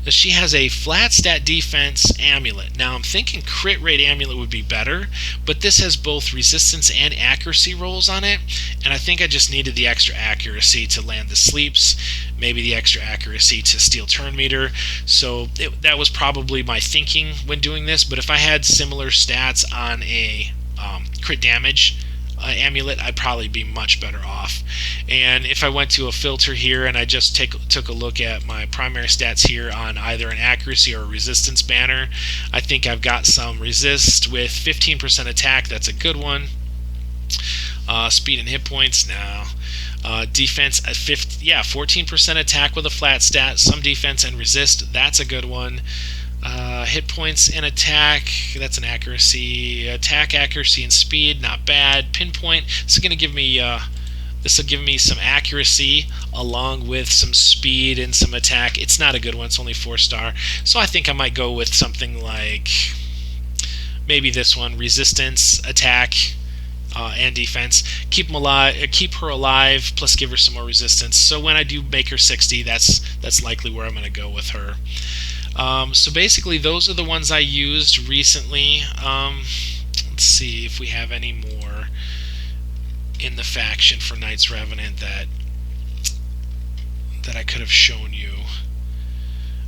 She has a flat stat defense amulet. Now I'm thinking crit rate amulet would be better, but this has both resistance and accuracy rolls on it. And I think I just needed the extra accuracy to land the sleeps, maybe the extra accuracy to steal turn meter. So that was probably my thinking when doing this. But if I had similar stats on a crit damage amulet, I'd probably be much better off. And if I went to a filter here and I just took a look at my primary stats here on either an accuracy or a resistance banner, I think I've got some resist with 15% attack. That's a good one. Speed and hit points now. Defense at 14% attack with a flat stat, some defense and resist. That's a good one. Hit points and attack, that's an accuracy. Attack, accuracy, and speed, not bad. Pinpoint, this will give me some accuracy along with some speed and some attack. It's not a good one, it's only 4-star. So I think I might go with something like maybe this one, resistance, attack, and defense. Keep her alive, plus give her some more resistance. So when I do make her 60, that's likely where I'm going to go with her. So basically, those are the ones I used recently. Let's see if we have any more in the faction for Knights Revenant that I could have shown you.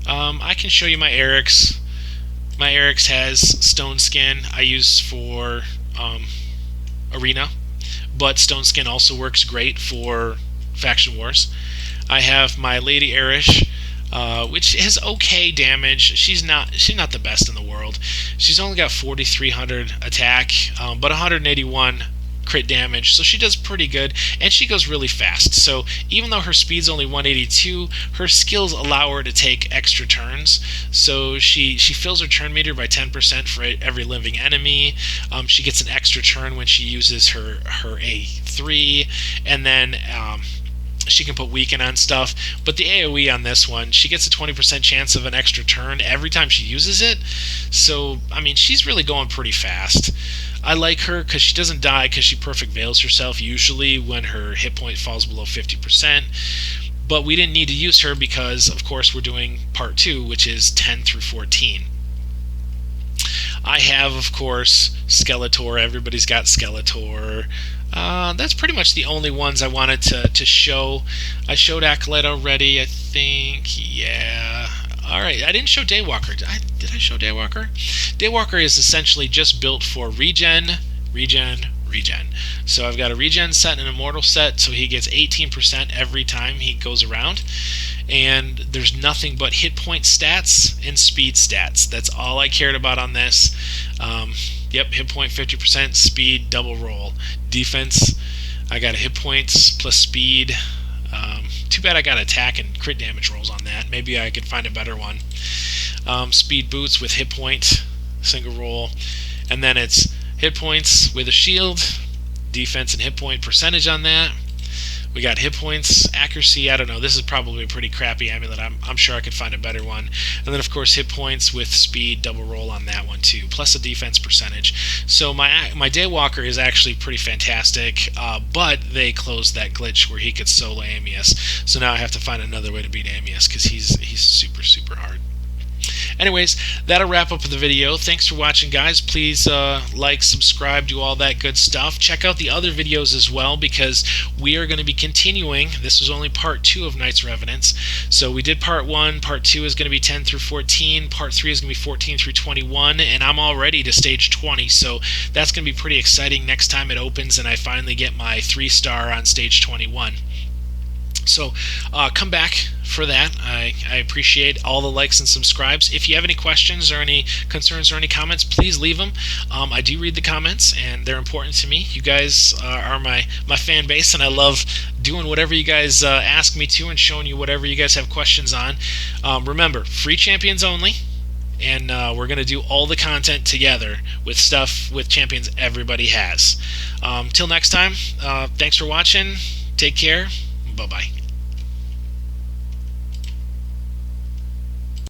I can show you my Eric's. My Eric's has Stone Skin. I use for Arena, but Stone Skin also works great for Faction Wars. I have my Lady Erish, which has okay damage. She's not the best in the world. She's only got 4,300 attack, but 181 crit damage, so she does pretty good, and she goes really fast. So even though her speed's only 182, her skills allow her to take extra turns. So she fills her turn meter by 10% for every living enemy. She gets an extra turn when she uses her A3, and then she can put weaken on stuff. But the AoE on this one, she gets a 20% chance of an extra turn every time she uses it. So I mean, she's really going pretty fast. I like her because she doesn't die, because she perfect veils herself usually when her hit point falls below 50%. But we didn't need to use her because, of course, we're doing part 2, which is 10 through 14. I have, of course, Skeletor. Everybody's got Skeletor. That's pretty much the only ones I wanted to show. I showed Acolyte already, I think. Yeah. Alright, I didn't show Daywalker. Did I show Daywalker? Daywalker is essentially just built for regen. So I've got a regen set and an immortal set, so he gets 18% every time he goes around. And there's nothing but hit point stats and speed stats. That's all I cared about on this. Yep, hit point 50%, speed, double roll. Defense, I got hit points plus speed. Too bad I got attack and crit damage rolls on that. Maybe I could find a better one. Speed boots with hit point, single roll. And then it's hit points with a shield, defense and hit point percentage on that. We got hit points, accuracy, I don't know, this is probably a pretty crappy amulet. I'm sure I could find a better one. And then of course hit points with speed, double roll on that one too, plus a defense percentage. So my Daywalker is actually pretty fantastic, but they closed that glitch where he could solo Amius. So now I have to find another way to beat Amius because he's super, super hard. Anyways, that'll wrap up the video. Thanks for watching, guys. Please like, subscribe, do all that good stuff. Check out the other videos as well, because we are going to be continuing. This was only part 2 of Knights Revenants. So we did part 1. Part 2 is going to be 10 through 14. Part 3 is going to be 14 through 21. And I'm already to stage 20. So that's going to be pretty exciting next time it opens and I finally get my 3-star on stage 21. So come back for that. I appreciate all the likes and subscribes. If you have any questions or any concerns or any comments, please leave them. I do read the comments, and they're important to me. You guys are my fan base, and I love doing whatever you guys ask me to and showing you whatever you guys have questions on. Remember, free champions only. And we're going to do all the content together with stuff with champions everybody has. Till next time, thanks for watching. Take care. Bye-bye.